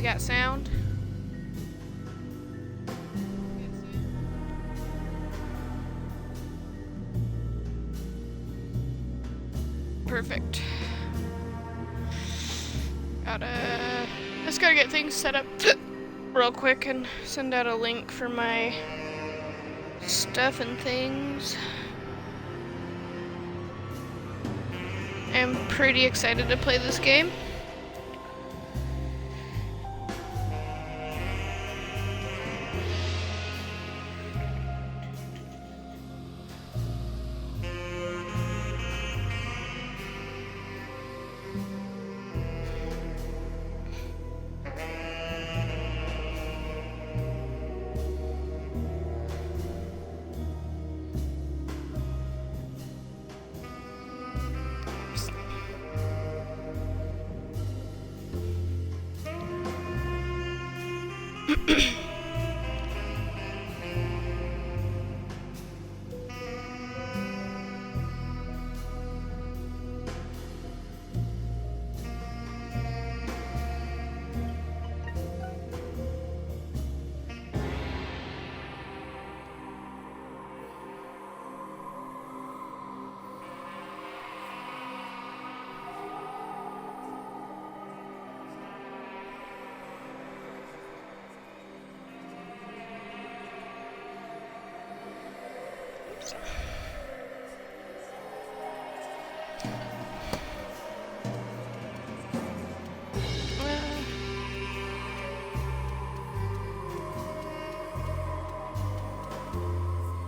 got sound. Perfect. Just gotta get things set up real quick and send out a link for my stuff and things. I'm pretty excited to play this game.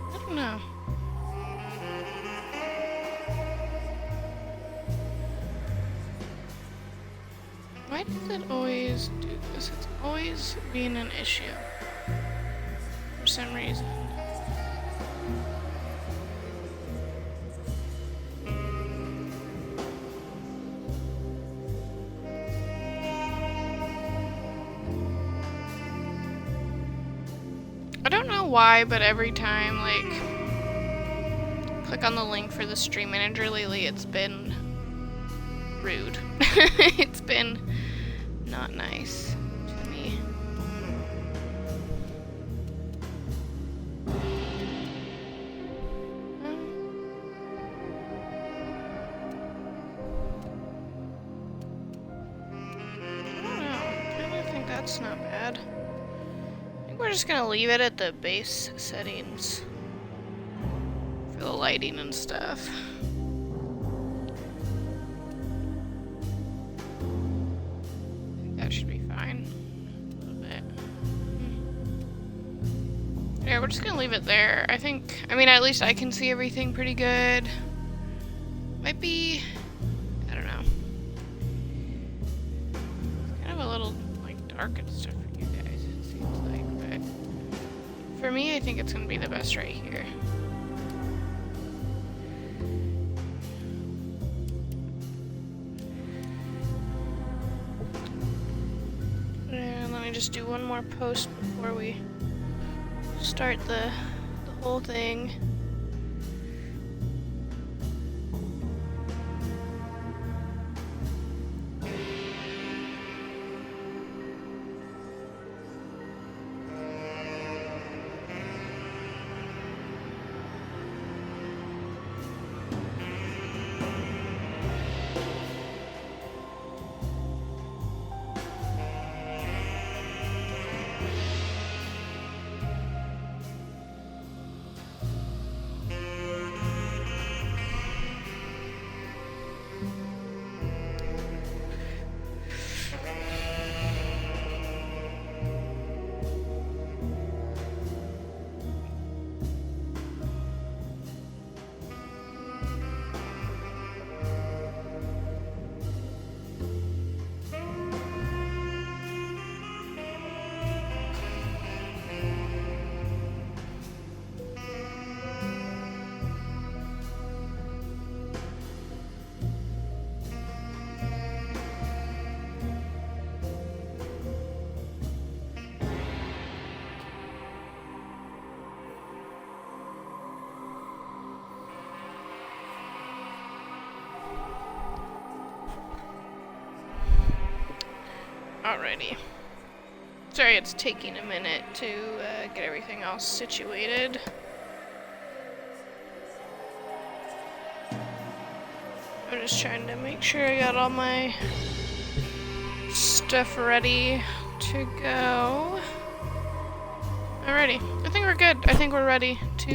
I don't know. Why does it always do this? It's always been an issue. For some reason. I don't know why, but every time, like, click on the link for the stream manager lately, it's been rude. It's been not nice to me. I don't know. I think that's not bad. I think we're just gonna leave it at the base settings for the lighting and stuff. That should be fine. A little bit. Yeah, we're just gonna leave it there. I mean, at least I can see everything pretty good. Might be, I don't know. It's kind of a little, like, dark and stuff for you guys, it seems like, but for me, I think it's gonna be the best right here. And let me just do one more post before we start the whole thing. Alrighty. Sorry, it's taking a minute to get everything else situated. I'm just trying to make sure I got all my stuff ready to go. Alrighty, I think we're good. I think we're ready to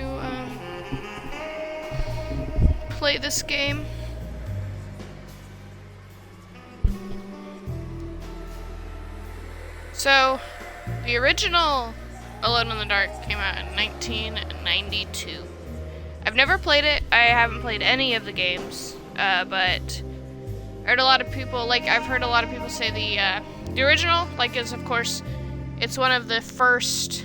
play this game. So, the original Alone in the Dark came out in 1992. I've never played it. I haven't played any of the games, but I heard a lot of people, I've heard a lot of people say the original, is of course, it's one of the first,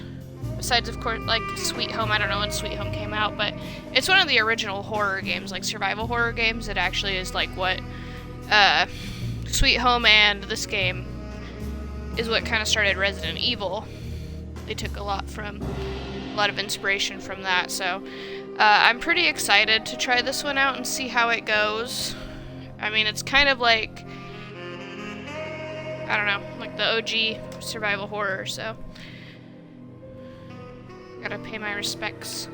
besides of course, Sweet Home. I don't know when Sweet Home came out, but it's one of the original horror games, survival horror games. It actually is what Sweet Home and this game is what kind of started Resident Evil. They took a lot of inspiration from that, so I'm pretty excited to try this one out and see how it goes. I mean, it's kind of I don't know, the OG survival horror, so gotta pay my respects.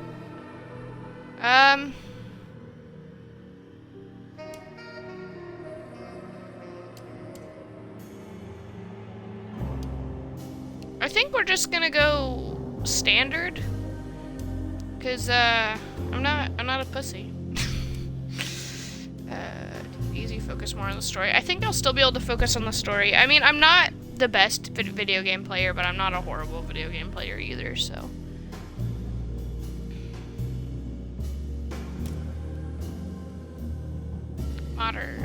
I think we're just gonna go standard, cause I'm not a pussy. Easy, focus more on the story. I think I'll still be able to focus on the story. I mean, I'm not the best video game player, but I'm not a horrible video game player either, so. Modern.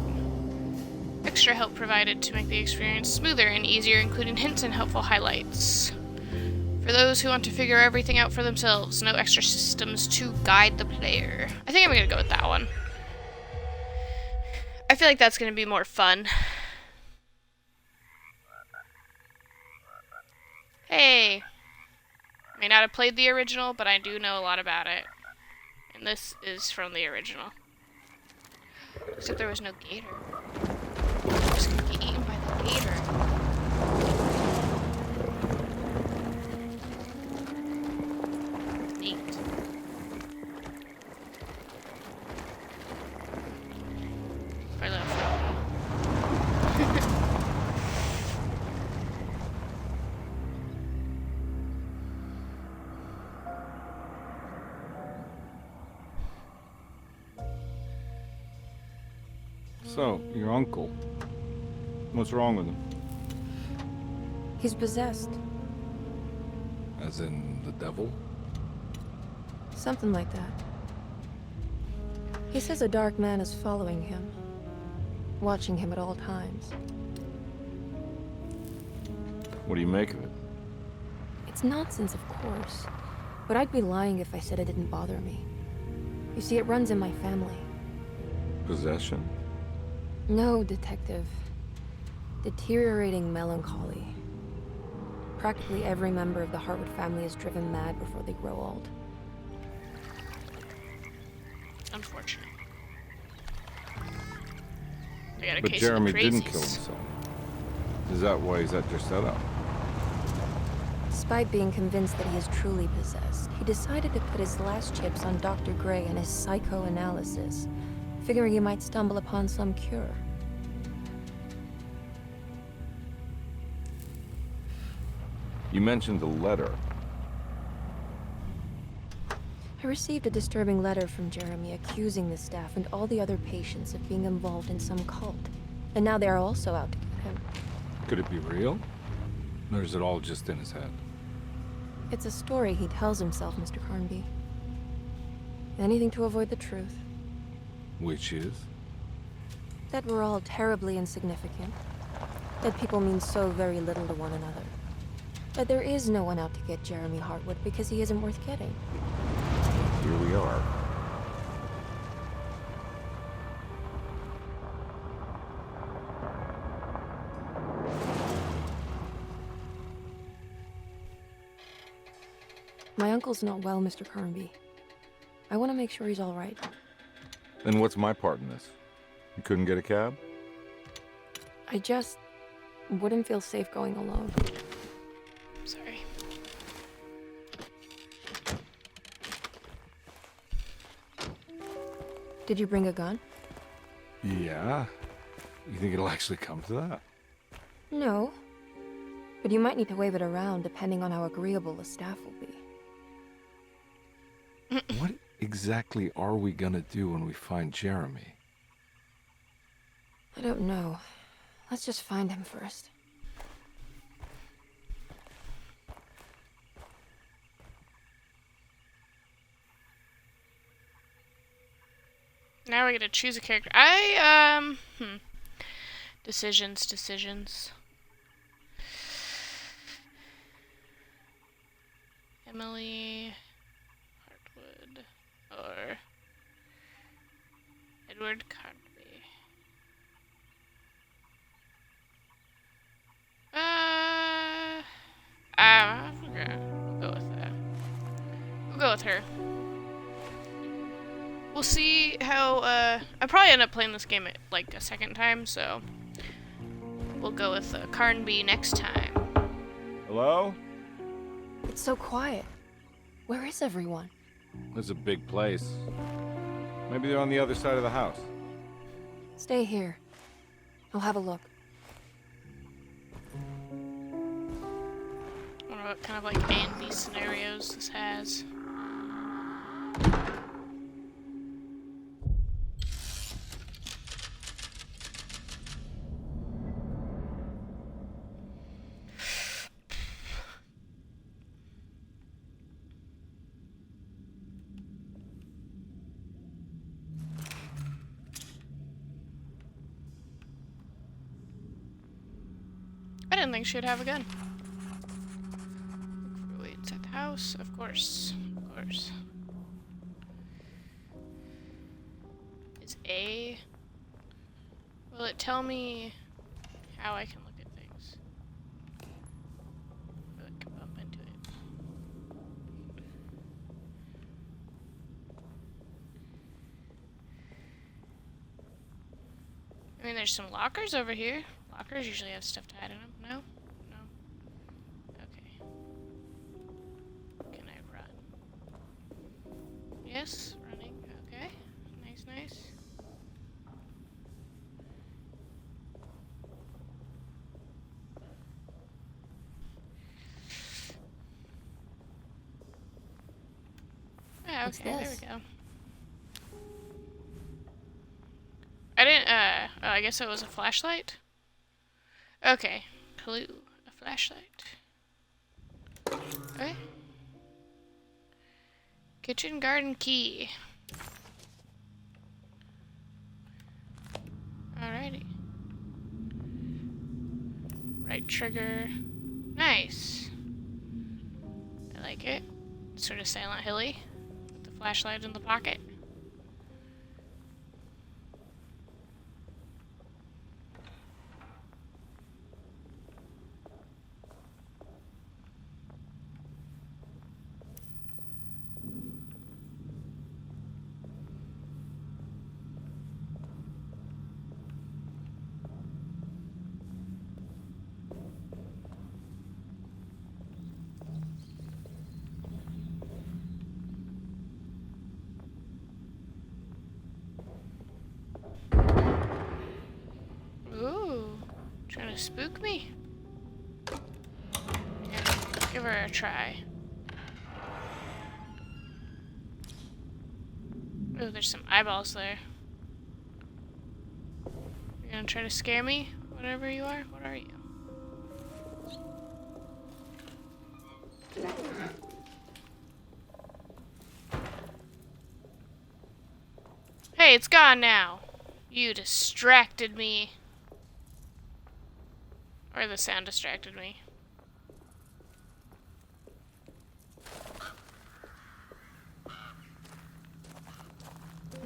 Extra help provided to make the experience smoother and easier, including hints and helpful highlights. For those who want to figure everything out for themselves, no extra systems to guide the player. I think I'm gonna go with that one. I feel like that's gonna be more fun. Hey! I may not have played the original, but I do know a lot about it. And this is from the original. Except there was no gator. I was gonna get eaten by the gator. Neat. I love So, your uncle. What's wrong with him? He's possessed. As in the devil? Something like that. He says a dark man is following him, watching him at all times. What do you make of it? It's nonsense, of course, but I'd be lying if I said it didn't bother me. You see, it runs in my family. Possession? No, Detective. Deteriorating melancholy. Practically every member of the Hartwood family is driven mad before they grow old. unfortunate. I got a But case Jeremy of the didn't crazies. kill himself. Is that why he's at your setup? Despite being convinced that he is truly possessed, he decided to put his last chips on Dr. Gray and his psychoanalysis, figuring he might stumble upon some cure. You mentioned the letter. I received a disturbing letter from Jeremy accusing the staff and all the other patients of being involved in some cult. And now they are also out to get him. Could it be real? Or is it all just in his head? It's a story he tells himself, Mr. Carnby. Anything to avoid the truth. Which is? That we're all terribly insignificant. That people mean so very little to one another. That there is no one out to get Jeremy Hartwood because he isn't worth getting. Here we are. My uncle's not well, Mr. Carnby. I want to make sure he's all right. Then what's my part in this? You couldn't get a cab? I just wouldn't feel safe going alone. Did you bring a gun? Yeah? You think it'll actually come to that? No. But you might need to wave it around depending on how agreeable the staff will be. What exactly are we gonna do when we find Jeremy? I don't know. Let's just find him first. Now we're gonna choose a character. Decisions. Emily Hartwood or Edward Cartby. We'll go with that. We'll go with her. We'll see how, I'll probably end up playing this game like a second time, so we'll go with Carnby next time. Hello? It's so quiet. Where is everyone? This is a big place. Maybe they're on the other side of the house. Stay here. I'll have a look. I wonder what kind of like A and B scenarios this has. I didn't think she'd have a gun. Look for way inside the house. Of course. Is A... Will it tell me how I can look at things? Or I can bump into it. I mean, there's some lockers over here. Lockers usually have stuff tied in them. No? No. Okay. Can I run? Yes, running. Okay. Nice. Yeah, What's okay, there we this? go. I didn't, oh, I guess it was a flashlight? Okay, clue, a flashlight. Okay. Kitchen garden key. Alrighty. Right trigger. Nice. I like it. Sort of Silent Hilly. With the flashlight in the pocket. Ooh, trying to spook me? Yeah, give her a try. Ooh, there's some eyeballs there. You're gonna try to scare me? Whatever you are? What are you? Hey, it's gone now. You distracted me. Or the sound distracted me.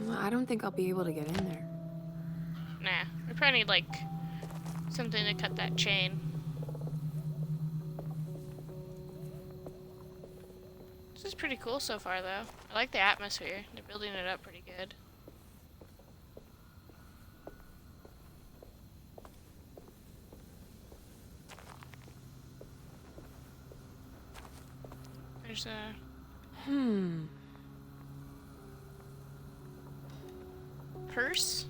I don't think I'll be able to get in there. Nah, we probably need, like, something to cut that chain. This is pretty cool so far, though. I like the atmosphere. They're building it up pretty good. There's a... purse?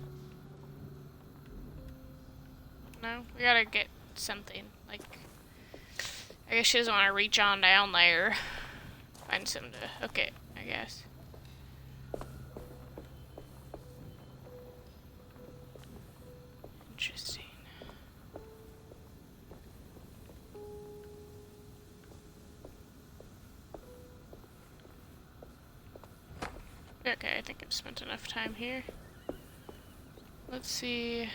No? We gotta get something. Like, I guess she doesn't want to reach on down there. Find some to hook it, I guess. Interesting. Okay, I think I've spent enough time here. Let's see if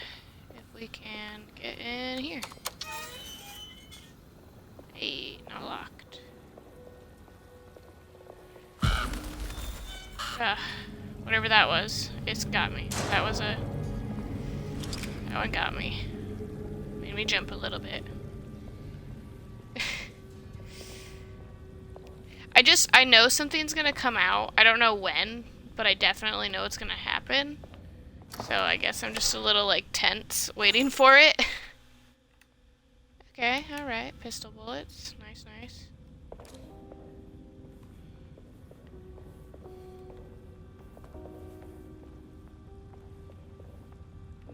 we can get in here. Hey, not locked. Whatever that was, it's got me. That one got me. Made me jump a little bit. I know something's gonna come out. I don't know when, but I definitely know it's gonna happen. So I guess I'm just a little, like, tense, waiting for it. Okay, alright. Pistol bullets. Nice, nice.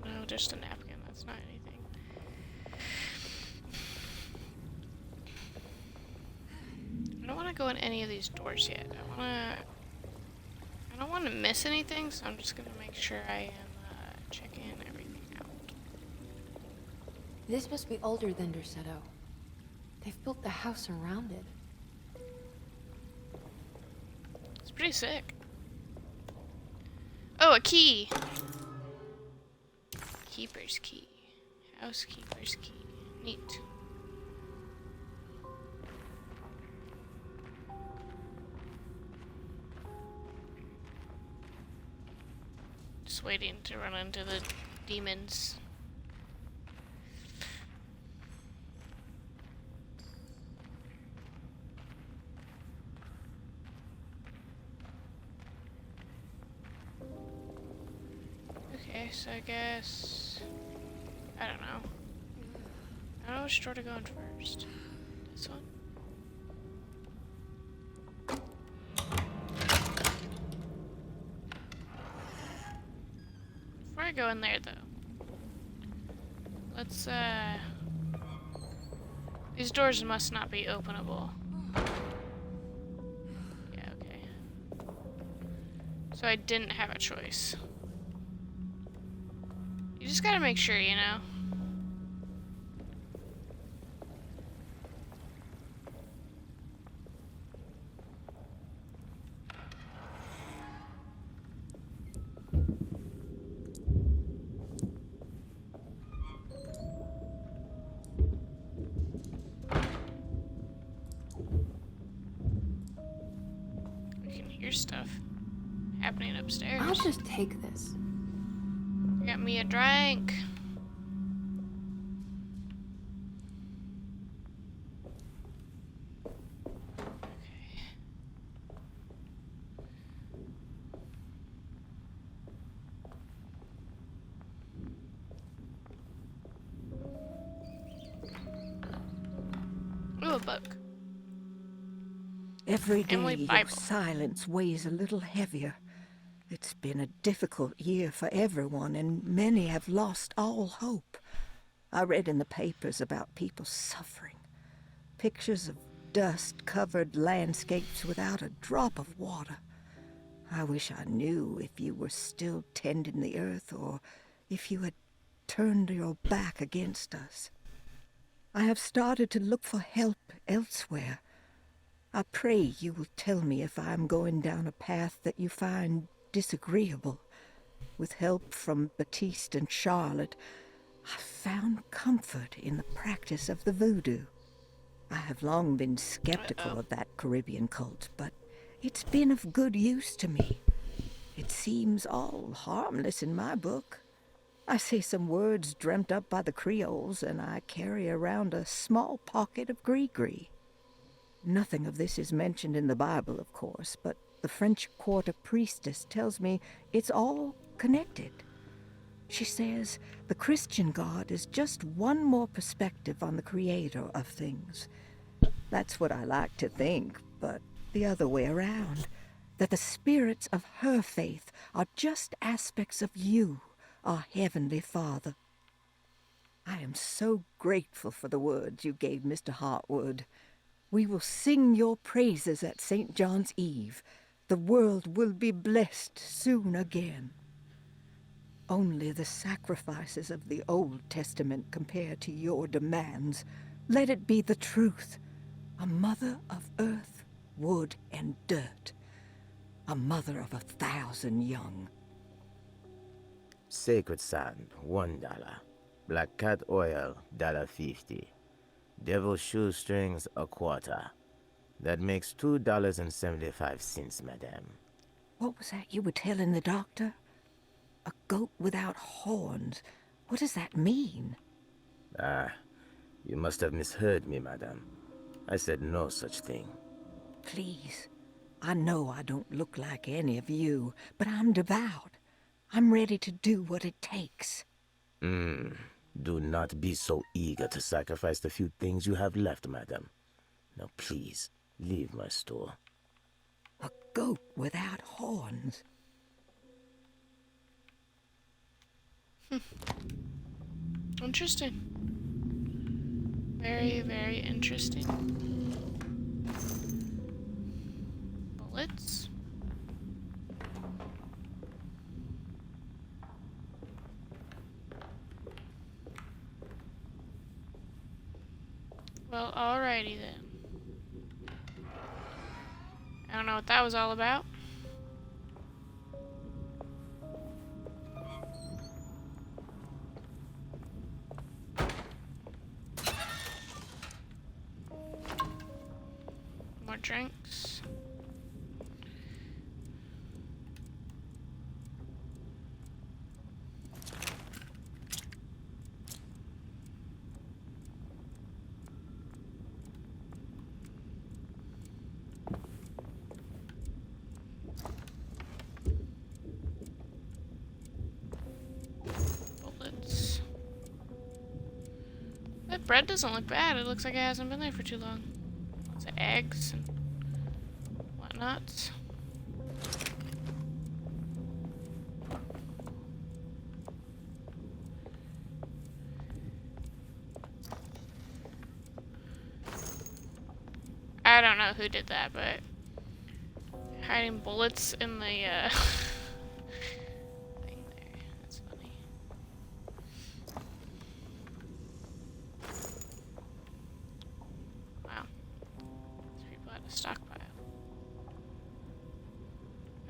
No, just a napkin. That's not anything. I don't want to go in any of these doors yet. I don't want to miss anything, so I'm just going to make sure I am checking everything out. This must be older than Derceto. They've built the house around it. It's pretty sick. Oh, a key! Keeper's key. Housekeeper's key. Neat. Just waiting to run into the demons. Okay, so I guess... I don't know. I don't know which door to go in first. This one? Before I go in there, though, let's, these doors must not be openable. Yeah, okay. So I didn't have a choice. You just gotta make sure, you know? We can hear stuff happening upstairs. I'll just take this. Got me a drink. Ooh, a book. Every Emily day your Bible. silence weighs a little heavier. It's been a difficult year for everyone, and many have lost all hope. I read in the papers about people suffering. Pictures of dust-covered landscapes without a drop of water. I wish I knew if you were still tending the earth, or if you had turned your back against us. I have started to look for help elsewhere. I pray you will tell me if I am going down a path that you find disagreeable. With help from Baptiste and Charlotte, I found comfort in the practice of the voodoo. I have long been skeptical of that Caribbean cult, but it's been of good use to me. It seems all harmless in my book. I say some words dreamt up by the Creoles, and I carry around a small pocket of gris-gris. Nothing of this is mentioned in the Bible, of course, but the French Quarter priestess tells me it's all connected. She says the Christian God is just one more perspective on the creator of things. That's what I like to think, but the other way around. That the spirits of her faith are just aspects of you, our Heavenly Father. I am so grateful for the words you gave Mr. Hartwood. We will sing your praises at St. John's Eve. The world will be blessed soon again. Only the sacrifices of the Old Testament compare to your demands. Let it be the truth. A mother of earth, wood, and dirt. A mother of 1,000 young. Sacred sand, $1. Black cat oil, $1.50. Devil shoestrings, $0.25. That makes $2.75, madame. What was that you were telling the doctor? A goat without horns. What does that mean? Ah, you must have misheard me, madame. I said no such thing. Please. I know I don't look like any of you, but I'm devout. I'm ready to do what it takes. Do not be so eager to sacrifice the few things you have left, madam. Now please, leave my store. A goat without horns. Interesting. Very, very interesting. Bullets. Well, alrighty then. I don't know what that was all about. More drinks. Bullets. That bread doesn't look bad. It looks like it hasn't been there for too long. Lots of eggs and whatnot. I don't know who did that, but hiding bullets in the thing there. That's funny. Wow. These people had a stockpile.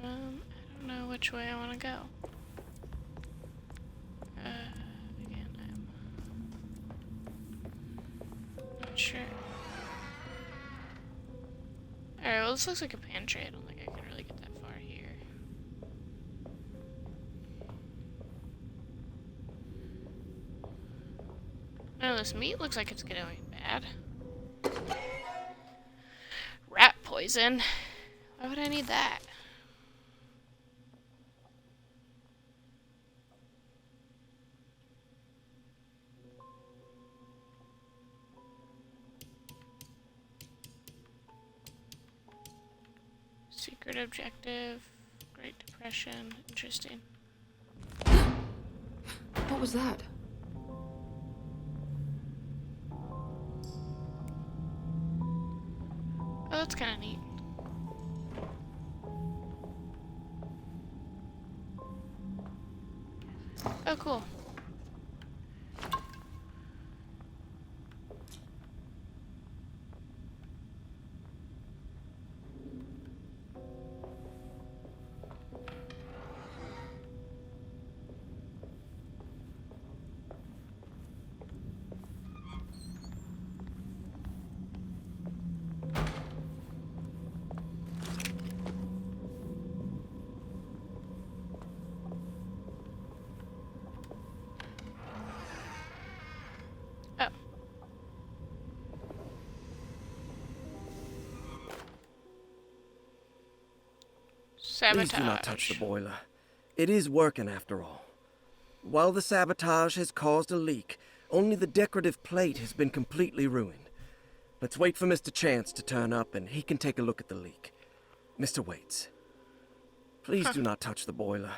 I don't know which way I want to go. Again, I'm not sure. Alright, well this looks like a pantry. I don't think I can really get that far here. No, this meat looks like it's getting bad. Rat poison? Why would I need that? Secret objective, Great Depression, interesting. What was that? Oh, that's kind of neat. Oh, cool. Oh. Sabotage. Please do not touch the boiler. It is working after all. While the sabotage has caused a leak, only the decorative plate has been completely ruined. Let's wait for Mr. Chance to turn up and he can take a look at the leak. Mr. Waits, please do not touch the boiler.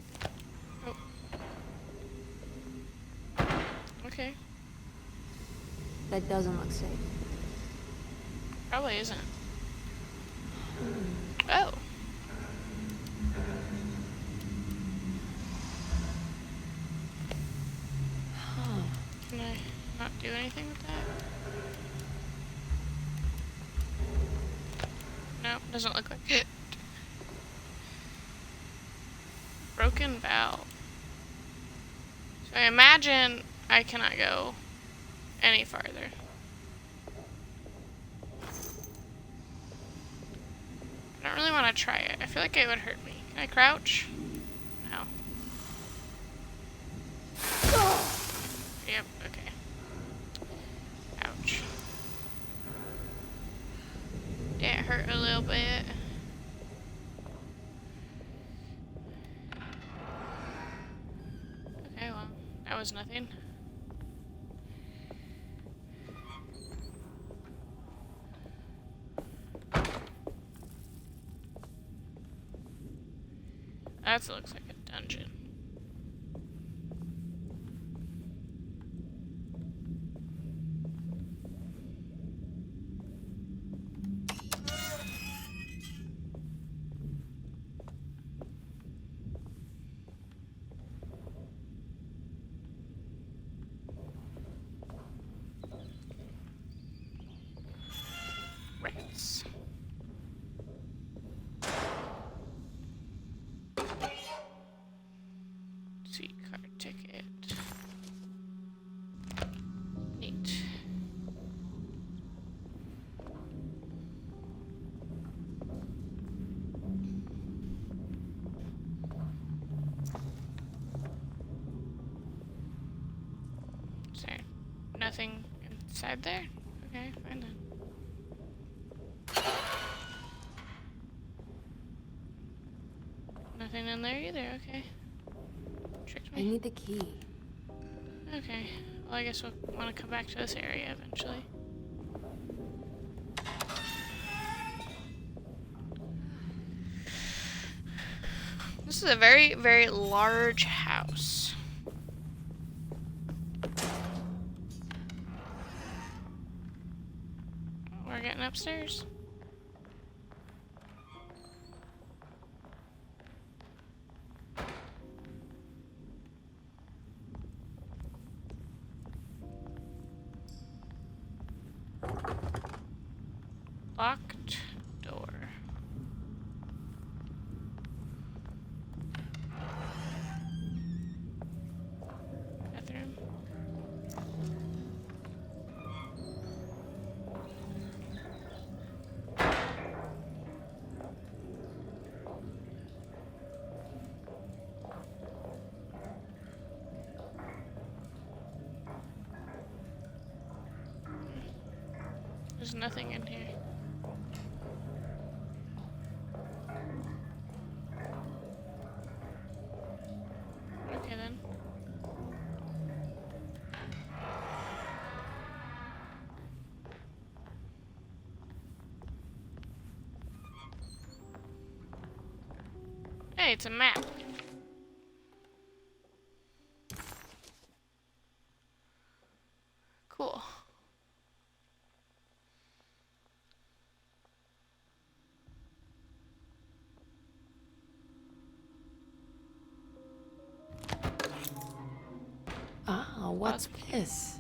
Okay. That doesn't look safe. Probably isn't. Oh. Can I not do anything with that? Nope, doesn't look like it. Broken valve. So I imagine I cannot go any farther. I don't really want to try it. I feel like it would hurt me. Can I crouch? No. Yep, okay. Ouch. Yeah, it hurt a little bit. Okay, well, that was nothing. That looks like a dungeon. Rats. Sweet card ticket. Neat. Is there nothing inside there? Okay, fine then. Nothing in there either, okay. Tricked I me. need the key. Okay, well I guess we'll want to come back to this area eventually. This is a very, very large house. We're getting upstairs. Locked door. Bathroom. There's nothing in here. Okay then. Hey, it's a map. Cool. Ah, what's this?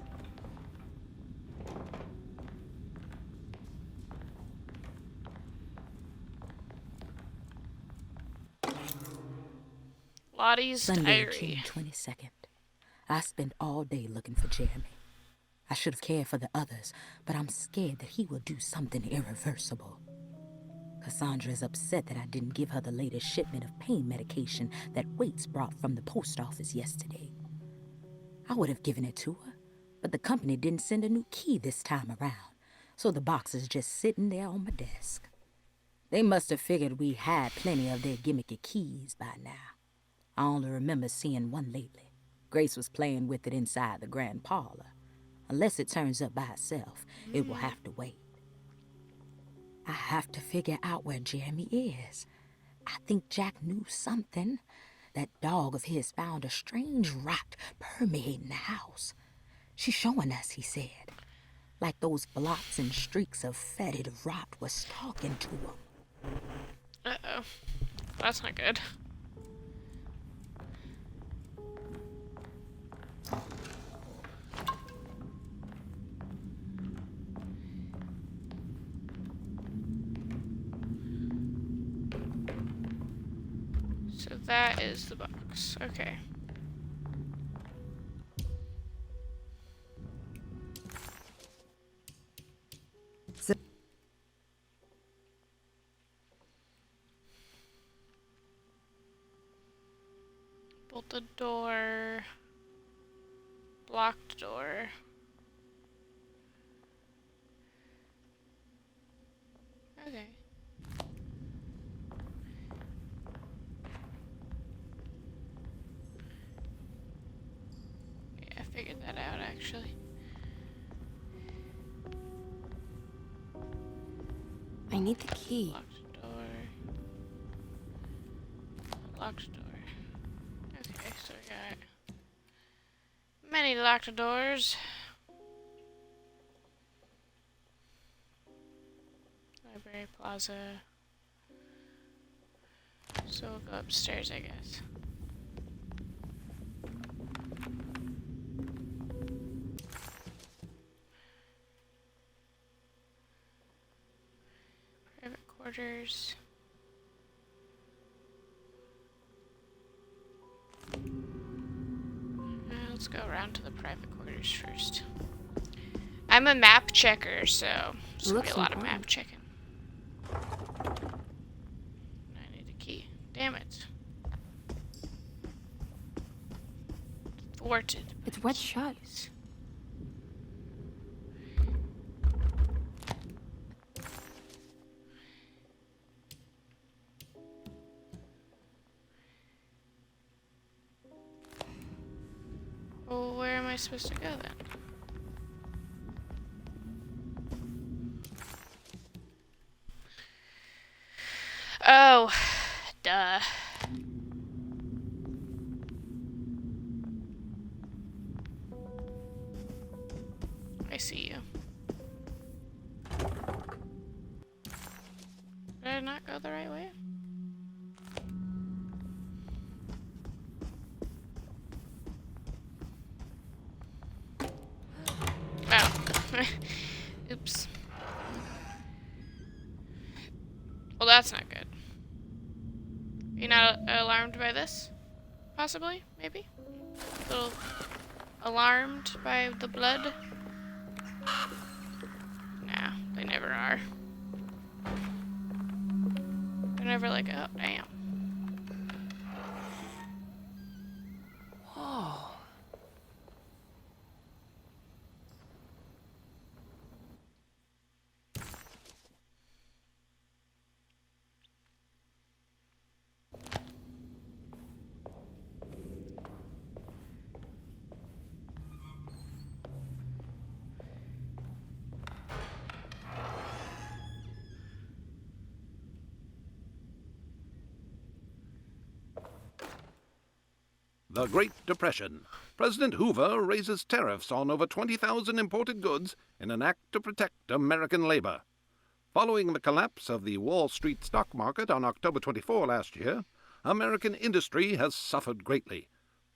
Lottie's Sunday, diary. June 22nd. I spent all day looking for Jeremy. I should have cared for the others, but I'm scared that he will do something irreversible. Cassandra is upset that I didn't give her the latest shipment of pain medication that Waits brought from the post office yesterday. I would have given it to her, but the company didn't send a new key this time around, so the box is just sitting there on my desk. They must have figured we had plenty of their gimmicky keys by now. I only remember seeing one lately. Grace was playing with it inside the grand parlor. Unless it turns up by itself, it will have to wait. I have to figure out where Jeremy is. I think Jack knew something. That dog of his found a strange rot permeating the house. She's showing us, he said. Like those blots and streaks of fetid rot was talking to him. Uh-oh. That's not good. So that is the box. Okay. Bolted door. Blocked door. Okay. Yeah, I figured that out actually. I need the key. Locked door. Locked door. Okay, so we got many locked doors. Library Plaza. So we'll go upstairs, I guess. Private quarters. Let's go around to the private quarters first. I'm a map checker, so there's gonna be a lot of map checking. I need a key. Damn it. Thwarted. It's wet shut. Well, where am I supposed to go then? Oh, duh. I see you. Did I not go the right way? Oh. Oops. Well, that's not good. Are you not alarmed by this? Possibly? Maybe? A little alarmed by the blood? Nah, they never are. They're never like, oh, damn. Whoa. The Great Depression. President Hoover raises tariffs on over 20,000 imported goods in an act to protect American labor. Following the collapse of the Wall Street stock market on October 24 last year, American industry has suffered greatly.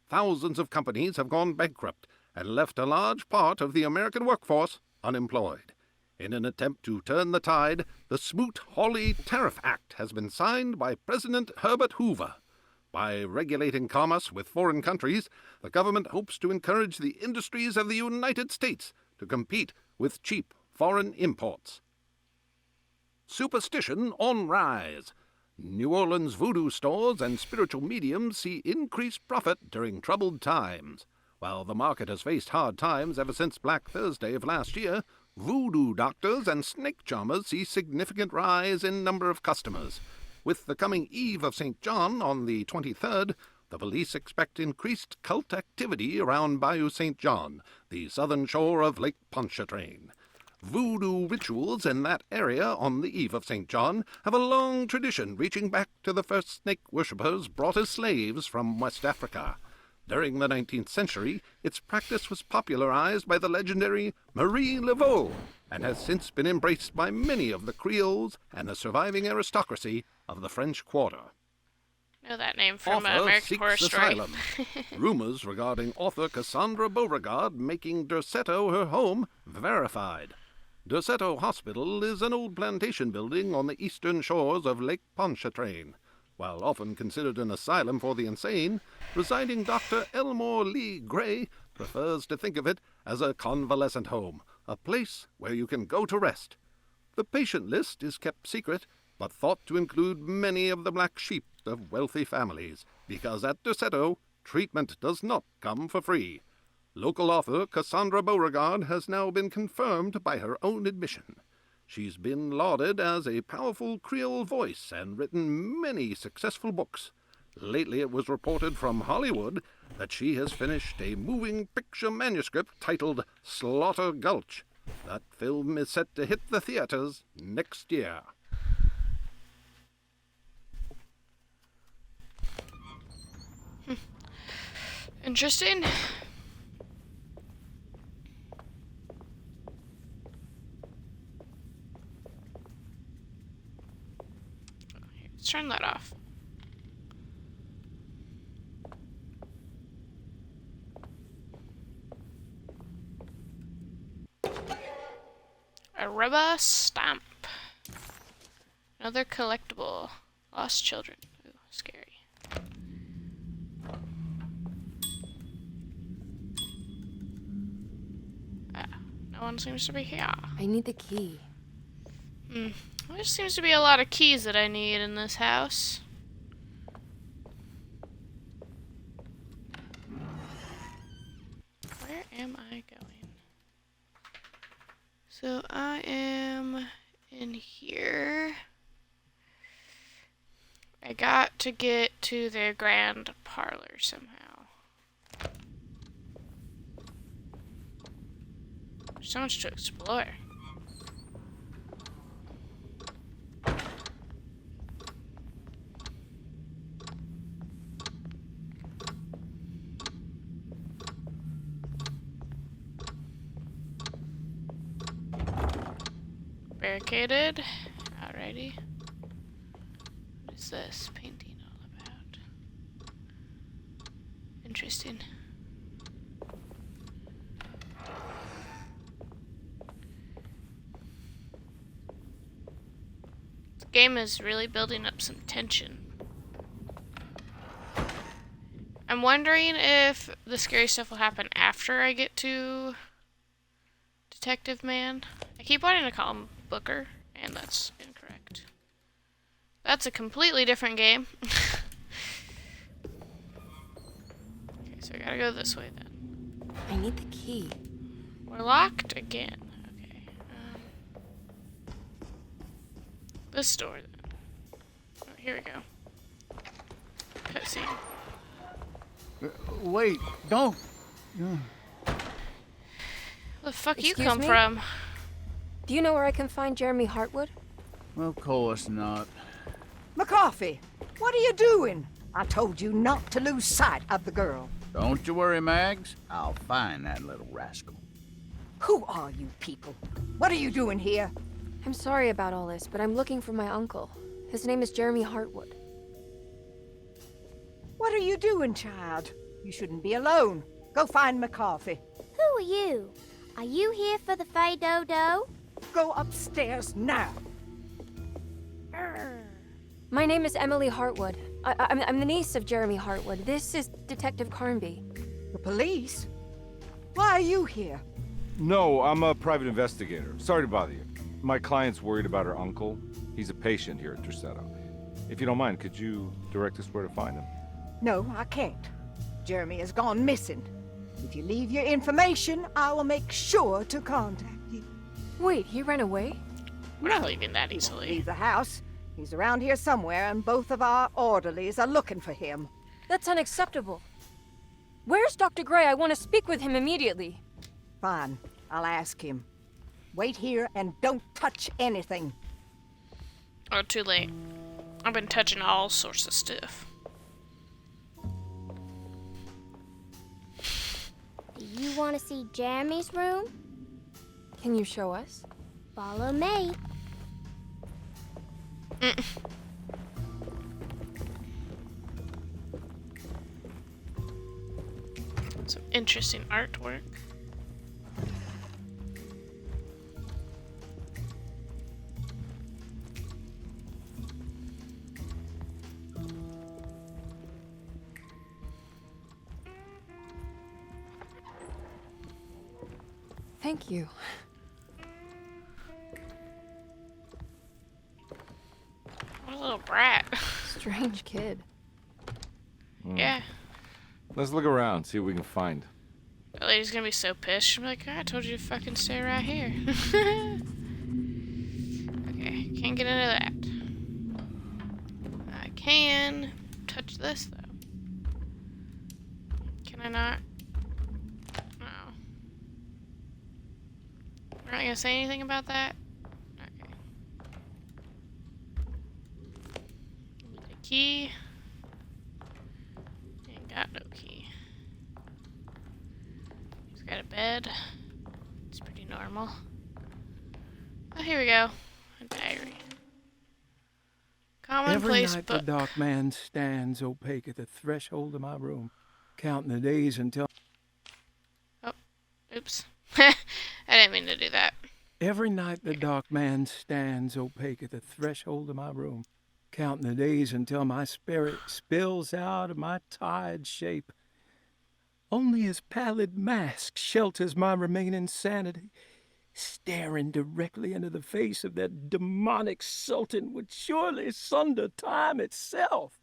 Thousands of companies have gone bankrupt and left a large part of the American workforce unemployed. In an attempt to turn the tide, the Smoot-Hawley Tariff Act has been signed by President Herbert Hoover. By regulating commerce with foreign countries, the government hopes to encourage the industries of the United States to compete with cheap foreign imports. Superstition on rise. New Orleans voodoo stores and spiritual mediums see increased profit during troubled times. While the market has faced hard times ever since Black Thursday of last year, voodoo doctors and snake charmers see significant rise in number of customers. With the coming eve of St. John on the 23rd, the police expect increased cult activity around Bayou St. John, the southern shore of Lake Pontchartrain. voodoo rituals in that area on the eve of St. John have a long tradition reaching back to the first snake worshippers brought as slaves from West Africa. During the 19th century, its practice was popularized by the legendary Marie Laveau and has since been embraced by many of the Creoles and the surviving aristocracy of the French Quarter. Know that name from Author American seeks Horror Story. asylum. Rumors regarding author Cassandra Beauregard making Derceto her home verified. Derceto Hospital is an old plantation building on the eastern shores of Lake Pontchartrain. While often considered an asylum for the insane, residing Dr. Elmore Lee Gray prefers to think of it as a convalescent home, a place where you can go to rest. The patient list is kept secret, but thought to include many of the black sheep of wealthy families, because at Derceto, treatment does not come for free. Local author Cassandra Beauregard has now been confirmed by her own admission. She's been lauded as a powerful Creole voice and written many successful books. Lately it was reported from Hollywood that she has finished a moving picture manuscript titled Slaughter Gulch. That film is set to hit the theaters next year. Interesting. Let's turn that off. A rubber stamp. Another collectible. Lost children. Ooh, scary. No one seems to be here. I need the key. There seems to be a lot of keys that I need in this house. Where am I going? So I am in here. I got to get to their grand parlor somehow. There's so much to explore. Barricaded. Alrighty. What is this painting all about? Interesting. This game is really building up some tension. I'm wondering if the scary stuff will happen after I get to Detective Man. I keep wanting to call him Booker, and that's incorrect. That's a completely different game. Okay, so I gotta go this way then. I need the key. We're locked again. Okay. This door then. Oh, here we go. Cutscene. Wait, don't. Where the fuck you Excuse come me? from? Do you know where I can find Jeremy Hartwood? Of course not. McCarthy, what are you doing? I told you not to lose sight of the girl. Don't you worry, Mags. I'll find that little rascal. Who are you people? What are you doing here? I'm sorry about all this, but I'm looking for my uncle. His name is Jeremy Hartwood. What are you doing, child? You shouldn't be alone. Go find McCarthy. Who are you? Are you here for the Fay Dodo? Go upstairs now. My name is Emily Hartwood. I'm the niece of Jeremy Hartwood. This is Detective Carnby. The police? Why are you here? No, I'm a private investigator. Sorry to bother you. My client's worried about her uncle. He's a patient here at Derceto. If you don't mind, could you direct us where to find him? No, I can't. Jeremy has gone missing. If you leave your information, I will make sure to contact you. Wait, he ran away? We're not leaving that He won't easily. leave the house. He's around here somewhere, and both of our orderlies are looking for him. That's unacceptable. Where's Dr. Gray? I want to speak with him immediately. Fine, I'll ask him. Wait here and don't touch anything. Oh, too late. I've been touching all sorts of stuff. Do you want to see Jeremy's room? Can you show us? Follow me. Some interesting artwork. Thank you. What a little brat. Strange kid. Yeah. Let's look around, see what we can find. The lady's gonna be so pissed. She'll be like, I told you to fucking stay right here. Okay, can't get into that. I can touch this, though. Can I not? No. We're not gonna say anything about that? Okay. Need a key. Ain't got no key. He's got a bed. It's pretty normal. Oh, here we go. A diary. Every Commonplace night book. the dark man stands opaque at the threshold of my room, counting the days until... Oh, oops. I didn't mean to do that. Every night the dark man stands opaque at the threshold of my room, counting the days until my spirit spills out of my tired shape. Only his pallid mask shelters my remaining sanity. Staring directly into the face of that demonic sultan would surely sunder time itself.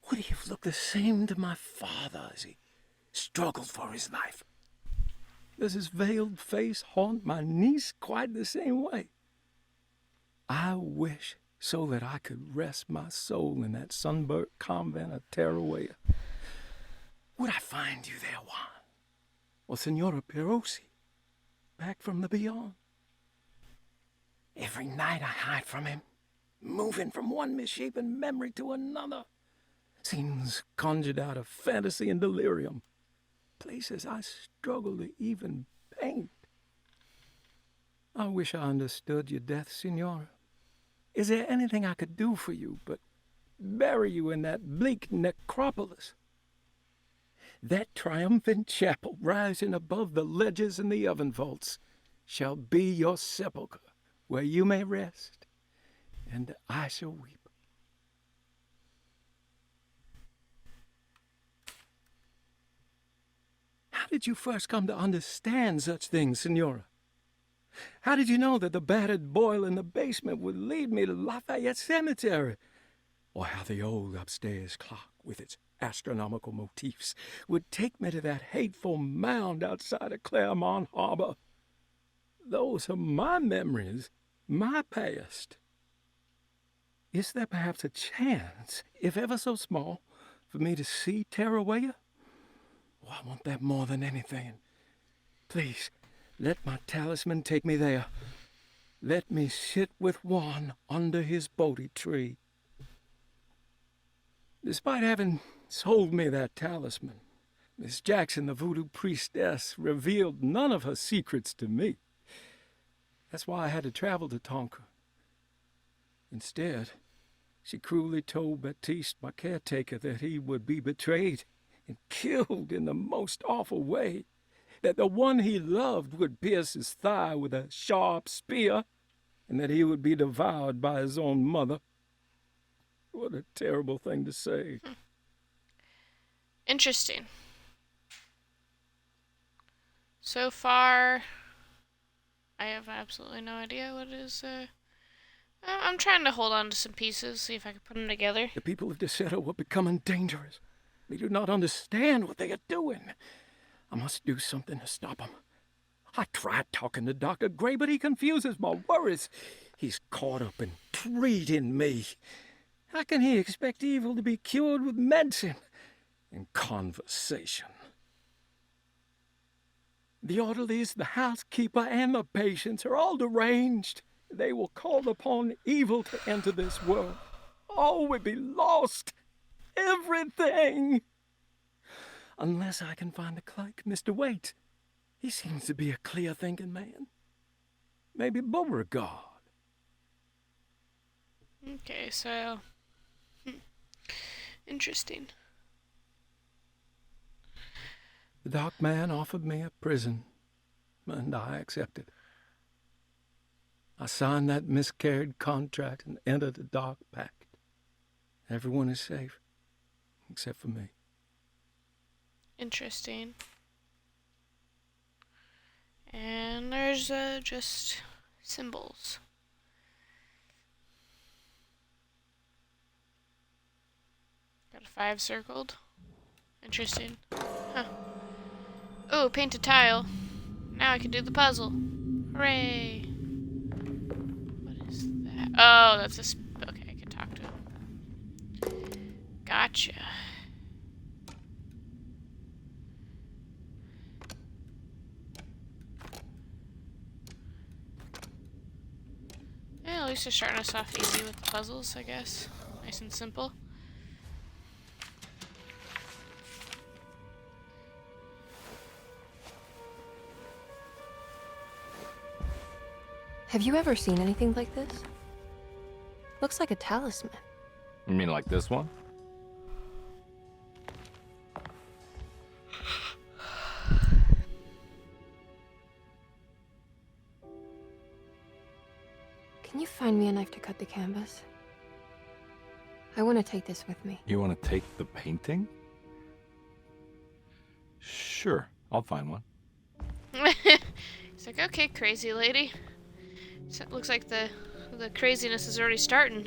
Would he have looked the same to my father as he struggled for his life? Does his veiled face haunt my niece quite the same way? I wish so that I could rest my soul in that sunburnt convent of Teruel. Would I find you there, Juan? Or Senora Perosi, back from the beyond? Every night I hide from him, moving from one misshapen memory to another. Scenes conjured out of fantasy and delirium. Places I struggle to even paint. I wish I understood your death, Senora. Is there anything I could do for you but bury you in that bleak necropolis? That triumphant chapel rising above the ledges and the oven vaults shall be your sepulchre, where you may rest, and I shall weep. How did you first come to understand such things, Senora? How did you know that the battered boil in the basement would lead me to Lafayette Cemetery? Or how the old upstairs clock, with its astronomical motifs, would take me to that hateful mound outside of Claremont Harbor? Those are my memories, my past. Is there perhaps a chance, if ever so small, for me to see Teruel? Oh, I want that more than anything. Please, let my talisman take me there. Let me sit with Juan under his Bodhi tree. Despite having sold me that talisman, Miss Jackson, the voodoo priestess, revealed none of her secrets to me. That's why I had to travel to Tonka. Instead, she cruelly told Baptiste, my caretaker, that he would be betrayed and killed in the most awful way, that the one he loved would pierce his thigh with a sharp spear, and that he would be devoured by his own mother. What a terrible thing to say. Interesting. So far, I have absolutely no idea what is, I'm trying to hold on to some pieces, see if I can put them together. The people of Deseto are becoming dangerous. They do not understand what they are doing. I must do something to stop them. I tried talking to Dr. Gray, but he confuses my worries. He's caught up in treating me. How can he expect evil to be cured with medicine and conversation? The orderlies, the housekeeper, and the patients are all deranged. They will call upon evil to enter this world. All will be lost. Everything. Unless I can find the clerk, Mr. Waite. He seems to be a clear-thinking man. Maybe Beauregard. Okay, so... Interesting. The dock man offered me a prison, and I accepted. I signed that miscarried contract and entered the dock pact. Everyone is safe, except for me. Interesting. And there's just symbols. Got a 5 circled. Interesting. Huh. Oh, paint a tile. Now I can do the puzzle. Hooray! What is that? Oh, that's a... Okay, I can talk to him. Gotcha. Yeah, at least they're starting us off easy with the puzzles, I guess. Nice and simple. Have you ever seen anything like this? Looks like a talisman. You mean like this one? Can you find me a knife to cut the canvas? I want to take this with me. You want to take the painting? Sure, I'll find one. It's like, okay, crazy lady. So it looks like the craziness is already starting.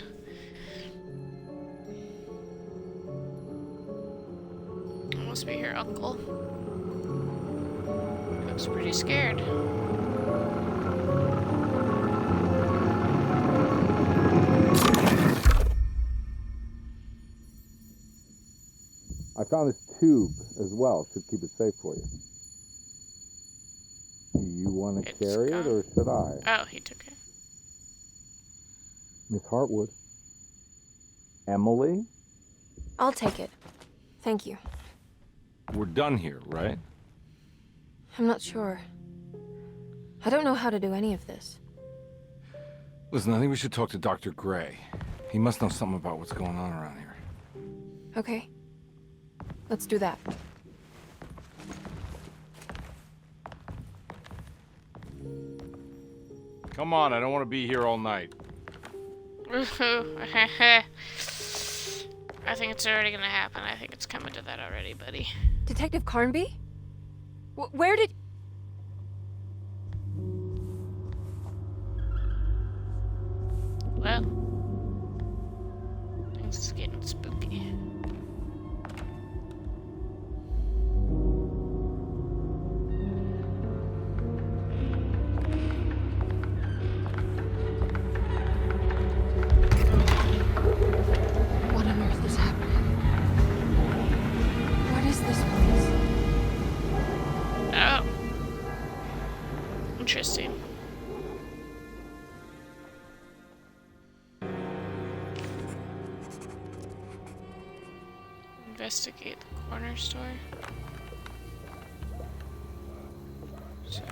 It must be her uncle. Looks pretty scared. I found this tube as well. Should keep it safe for you. Do you want to carry it, or should I? Oh, he took it. Miss Hartwood. Emily? I'll take it. Thank you. We're done here, right? I'm not sure. I don't know how to do any of this. Listen, I think we should talk to Dr. Gray. He must know something about what's going on around here. Okay. Let's do that. Come on, I don't want to be here all night. I think it's already gonna happen. I think it's coming to that already, buddy. Detective Carnby? Where did... Well, things is getting spooky. What on earth is happening? What is this place? Oh. Interesting. Investigate the corner store. So.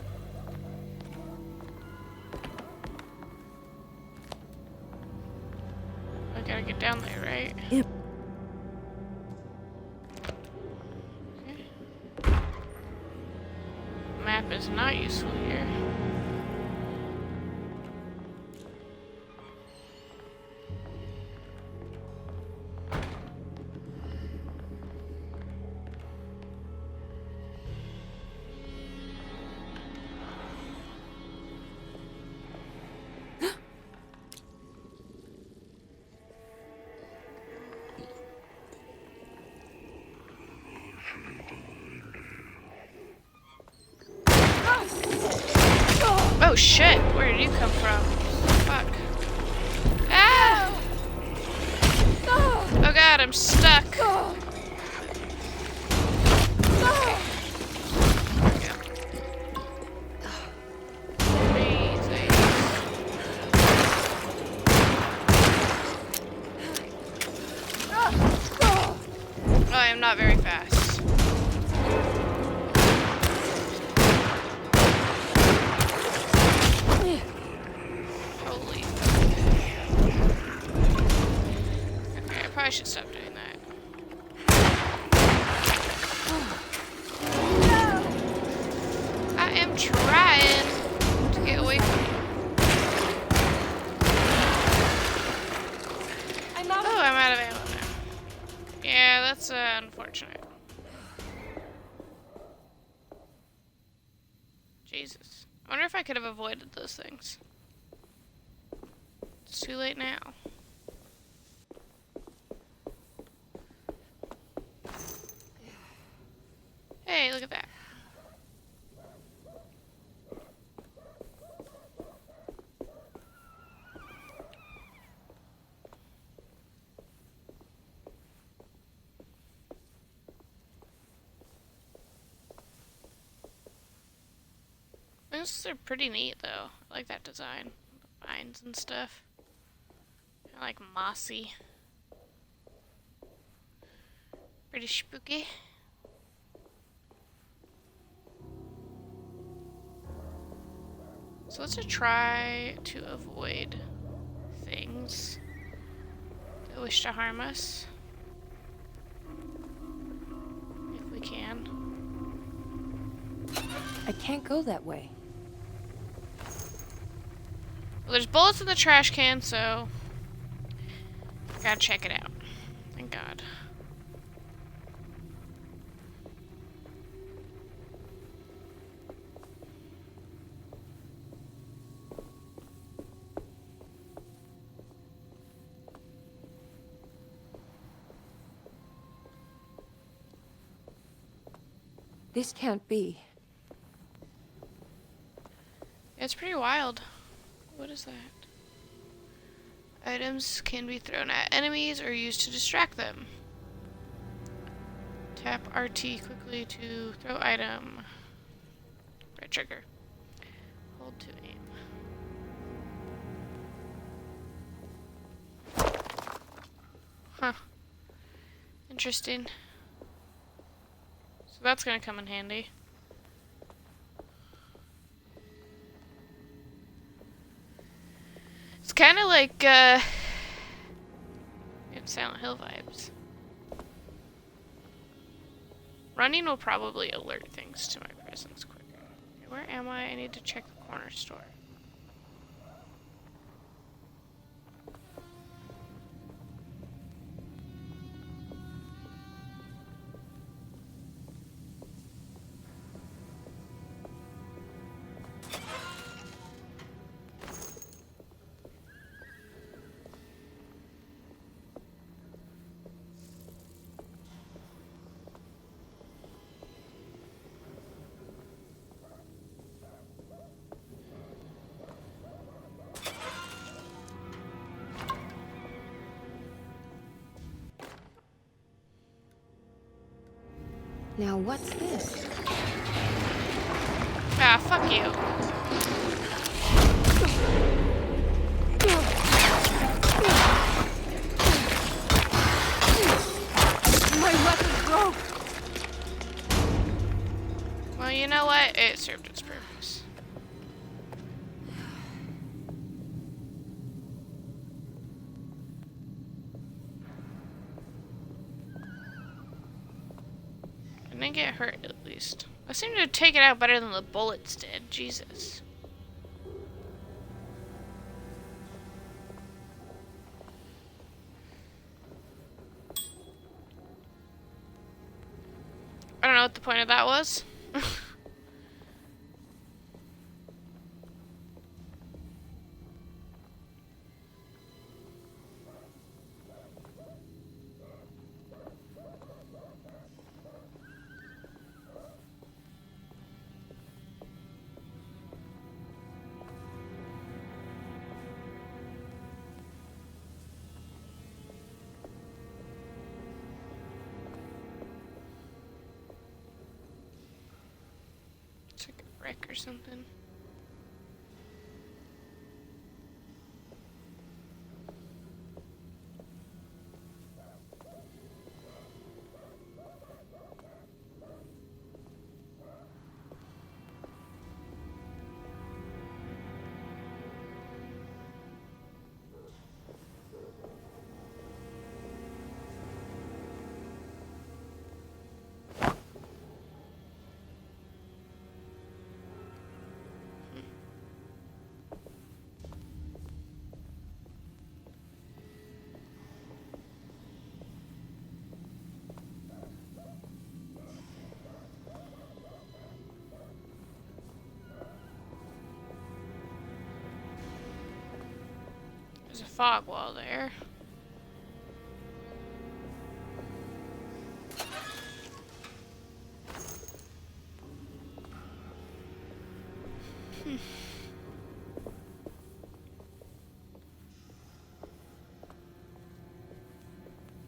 I gotta get down there, right? Yep. Okay. Map is not useful here. Oh shit! Where did you come from? Fuck. Ah! Oh god, I'm stuck. Okay. There we go. not very fast. Holy fuck. Okay, I probably should stop doing that. I am trying to get away from you. Oh, I'm out of ammo now. Yeah, that's unfortunate. Jesus. I wonder if I could have avoided those things. It's too late now. Hey, look at that. Those are pretty neat, though. I like that design. The vines and stuff. Kind of like mossy. Pretty spooky. So let's try to avoid things that wish to harm us. If we can. I can't go that way. Well, there's bullets in the trash can, so gotta check it out. Thank God. This can't be. Yeah, it's pretty wild. What is that? Items can be thrown at enemies or used to distract them. Tap RT quickly to throw item. Right trigger. Hold to aim. Huh. Interesting. So that's gonna come in handy. It's kind of like, Silent Hill vibes. Running will probably alert things to my presence quicker. Okay, where am I? I need to check the corner store. Now what's this? Ah, fuck you. My weapon broke! Well, you know what? It served its purpose. I didn't get hurt, at least. I seem to have taken it out better than the bullets did. Jesus. I don't know what the point of that was. It's like a wreck or something. fog wall there.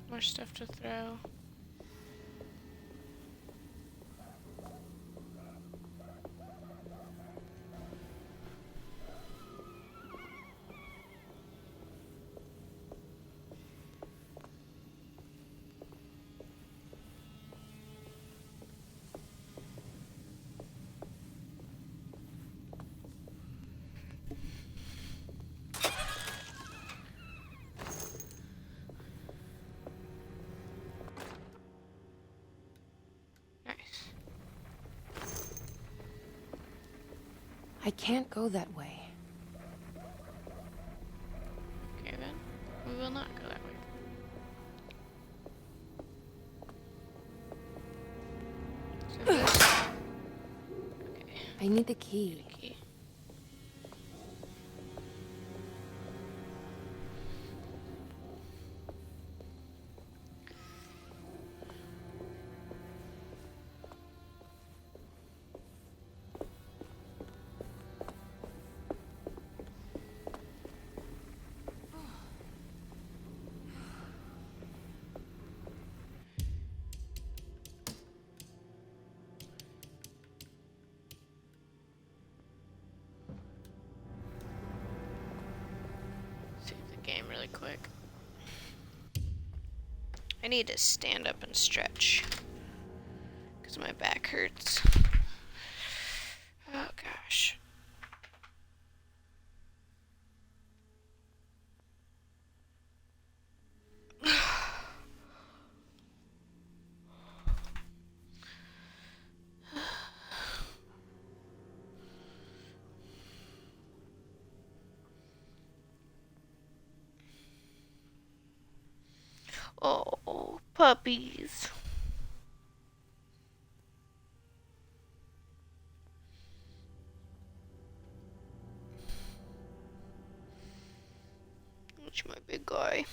More stuff to throw. I can't go that way. Okay then, we will not go that way. So this... Okay. I need the key. Key. Save the game really quick. I need to stand up and stretch because my back hurts. Oh gosh. Oh, puppies. Which my big guy.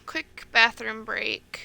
Quick bathroom break.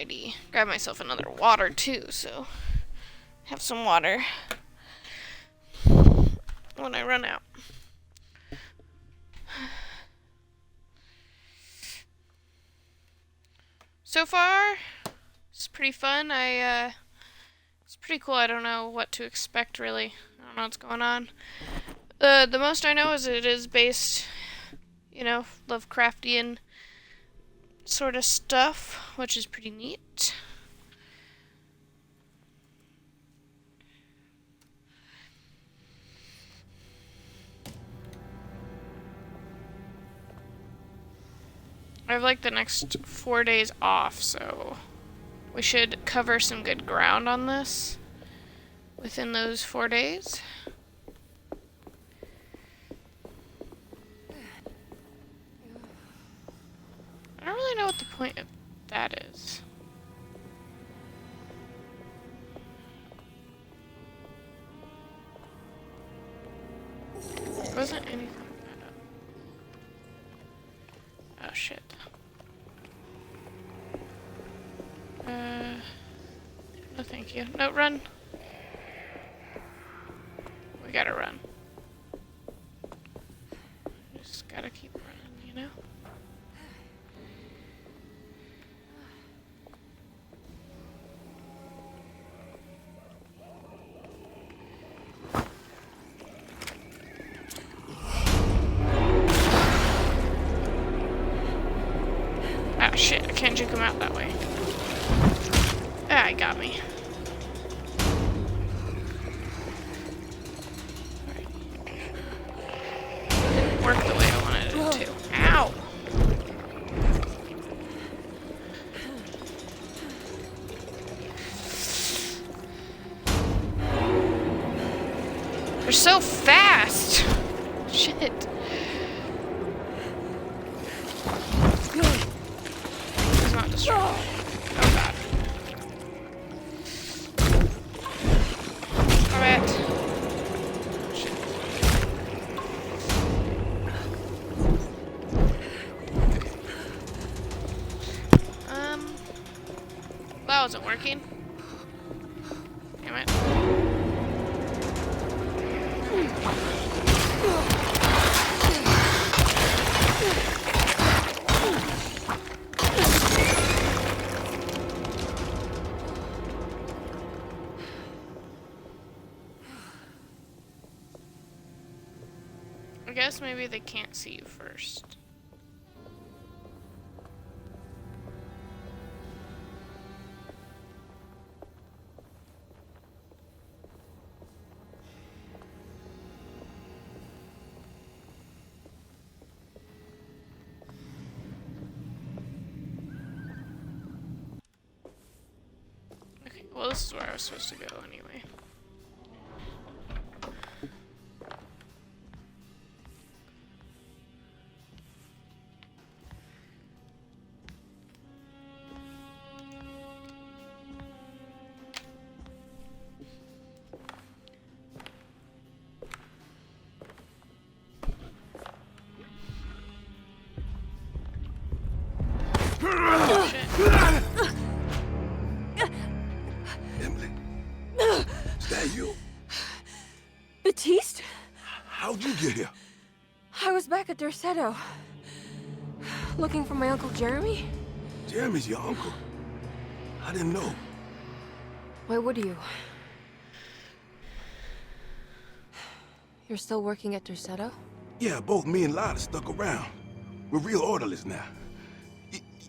ID. Grab myself another water too, so have some water when I run out. So far, it's pretty fun. It's pretty cool. I don't know what to expect really. I don't know what's going on. The most I know is it is based, you know, Lovecraftian sort of stuff, which is pretty neat. I have like the next 4 days off, so we should cover some good ground on this within those 4 days. I don't really know what the point of that is. There wasn't anything like that up. Oh shit. No thank you. No, run. We gotta run. Just gotta keep running, you know? Oh shit, I can't juke him out that way. Ah, he got me. Alright. Didn't work the way I wanted it to. Ow! They're so fast! Shit. He's not destroyed. Oh god. Alright. Shit. That wasn't working. Damn it. I guess maybe they can't see you first. Okay, well this is where I was supposed to go anyway. Emily, is that you? Baptiste? How'd you get here? I was back at Derceto. Looking for my Uncle Jeremy? Jeremy's your uncle. I didn't know. Why would you? You're still working at Derceto? Yeah, both me and Lotta stuck around. We're real orderlies now.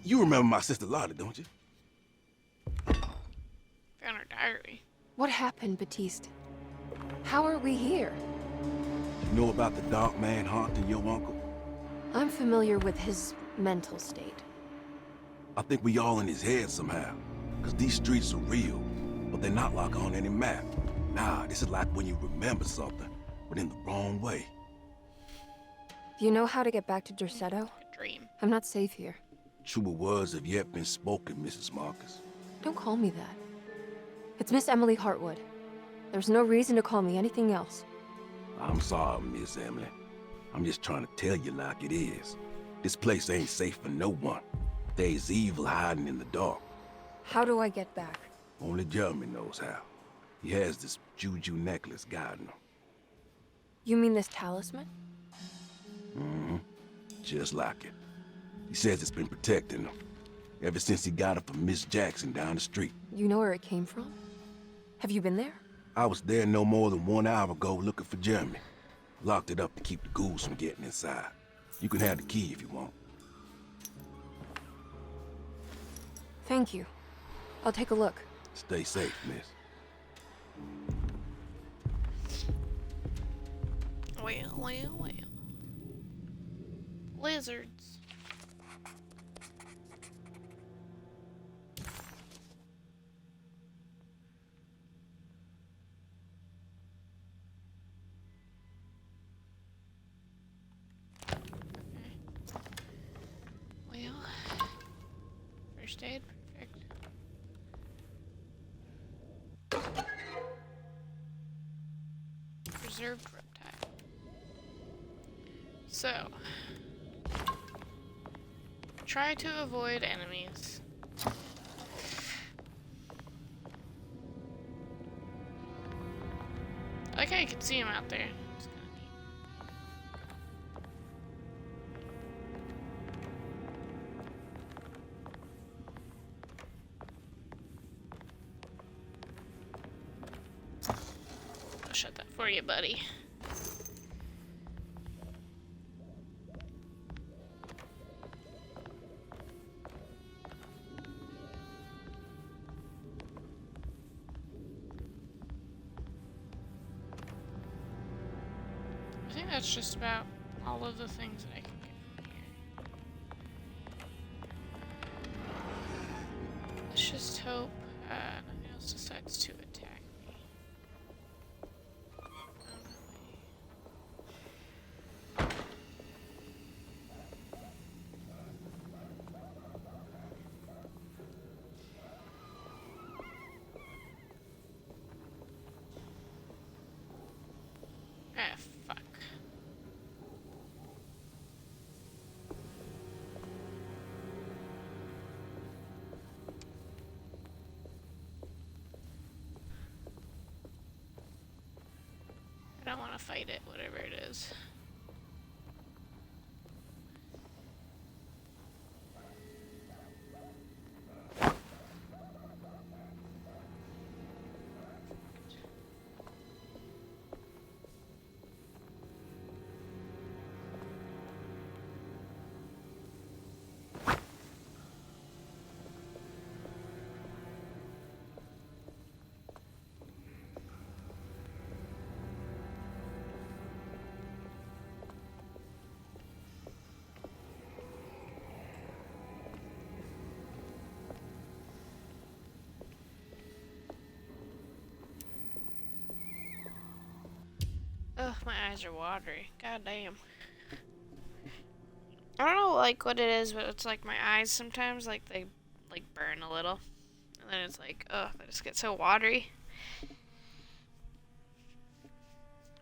You remember my sister Lotta, don't you? Found her diary. What happened, Baptiste? How are we here? You know about the dark man haunting your uncle? I'm familiar with his mental state. I think we all in his head somehow. Because these streets are real, but they're not like on any map. Nah, this is like when you remember something, but in the wrong way. Do you know how to get back to Derceto? Dream. I'm not safe here. Truer words have yet been spoken, Mrs. Marcus. Don't call me that. It's Miss Emily Hartwood. There's no reason to call me anything else. I'm sorry, Miss Emily. I'm just trying to tell you like it is. This place ain't safe for no one. There's evil hiding in the dark. How do I get back? Only Jeremy knows how. He has this juju necklace guiding him. You mean this talisman? Mm-hmm. Just like it. He says it's been protecting him ever since he got it from Miss Jackson down the street. You know where it came from? Have you been there? I was there no more than 1 hour ago looking for Jeremy. Locked it up to keep the ghouls from getting inside. You can have the key if you want. Thank you. I'll take a look. Stay safe, miss. Well. Lizards. Well, first aid, perfect. Preserved reptile. So, try to avoid enemies. Like I can see him out there. It's kinda neat. I'll shut that for you, buddy. I think that's just about all of the things that I can get from here. Let's just hope nothing else decides to attack me. Ah, fuck. I don't want to fight it, whatever it is. Ugh, my eyes are watery. God damn. I don't know, like, what it is, but it's like my eyes sometimes, like, they, like, burn a little. And then it's like, ugh, they just get so watery.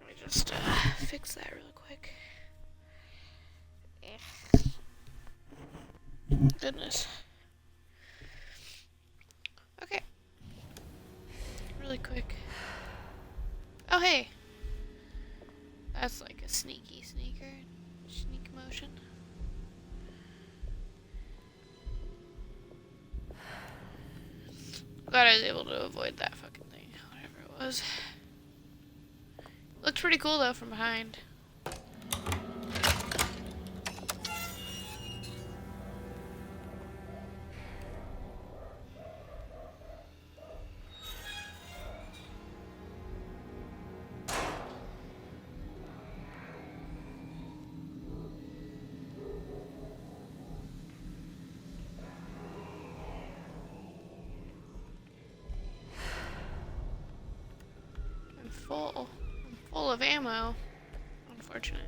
Let me just, fix that really quick. Goodness. Okay. Really quick. Oh, hey! That's like a sneak motion. Glad I was able to avoid that fucking thing, whatever it was. Looked pretty cool though from behind. I'm full of ammo. Unfortunate.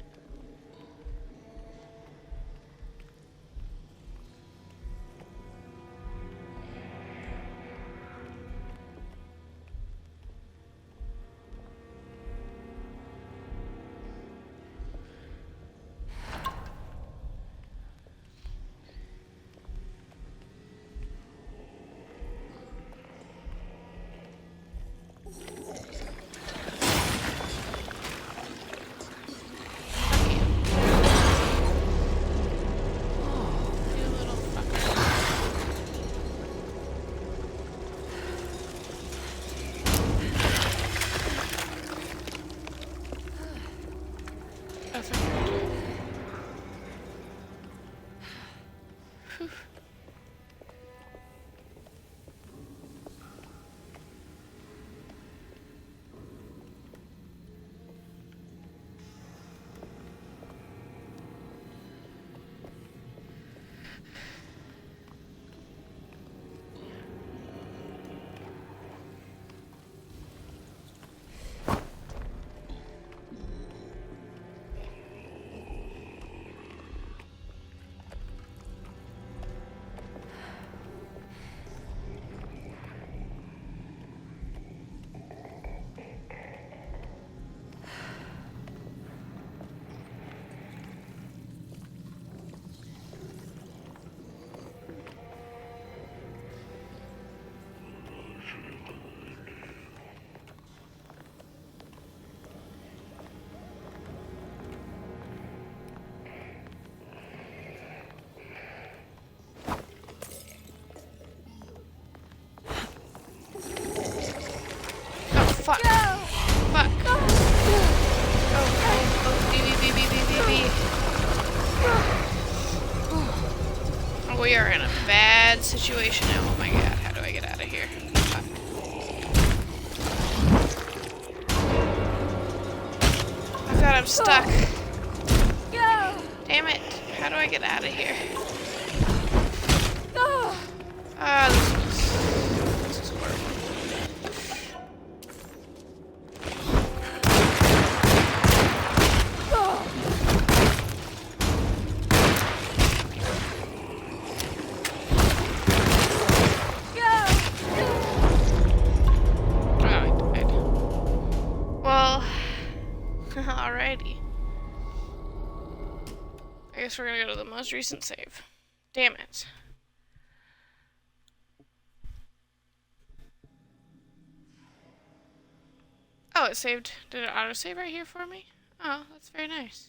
That's okay. Fuck. Fuck. Oh, B. Oh, we are in a bad situation now. Oh my god, how do I get out of here? Fuck. Oh god, I'm stuck. Damn it. How do I get out of here? Ah, this is horrible. Alrighty. I guess we're gonna go to the most recent save. Damn it. Oh, it saved. Did it auto-save right here for me? Oh, that's very nice.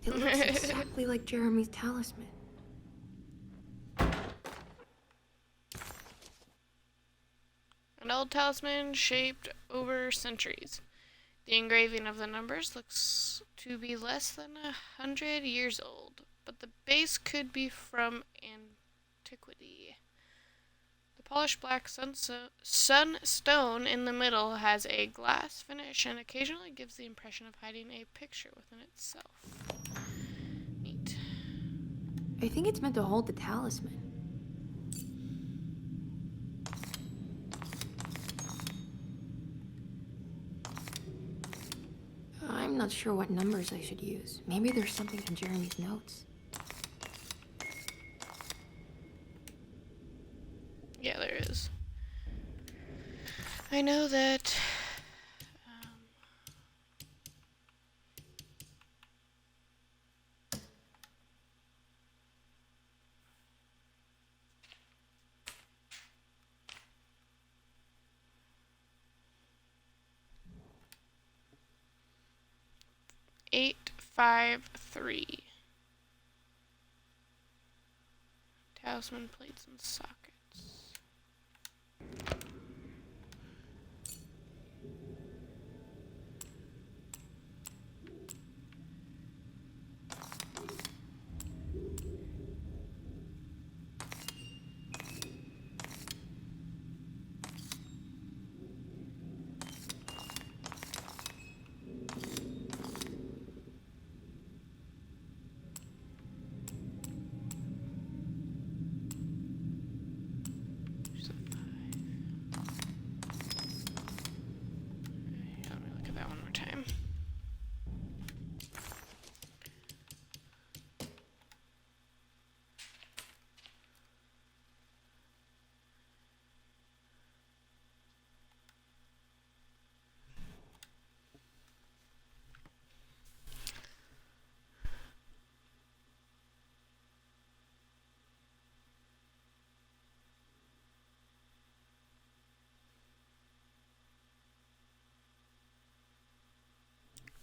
It looks exactly like Jeremy's talisman. An old talisman shaped over centuries. The engraving of the numbers looks to be less than 100 years old, but the base could be from antiquity. The polished black sunstone in the middle has a glass finish and occasionally gives the impression of hiding a picture within itself. Neat. I think it's meant to hold the talisman. I'm not sure what numbers I should use. Maybe there's something in Jeremy's notes. Yeah, there is. I know that 853. Talisman plates and sockets.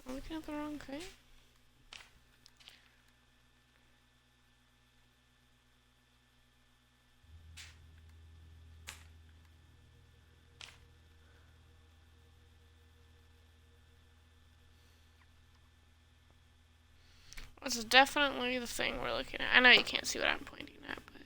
I'm looking at the wrong thing. This is definitely the thing we're looking at. I know you can't see what I'm pointing at, but...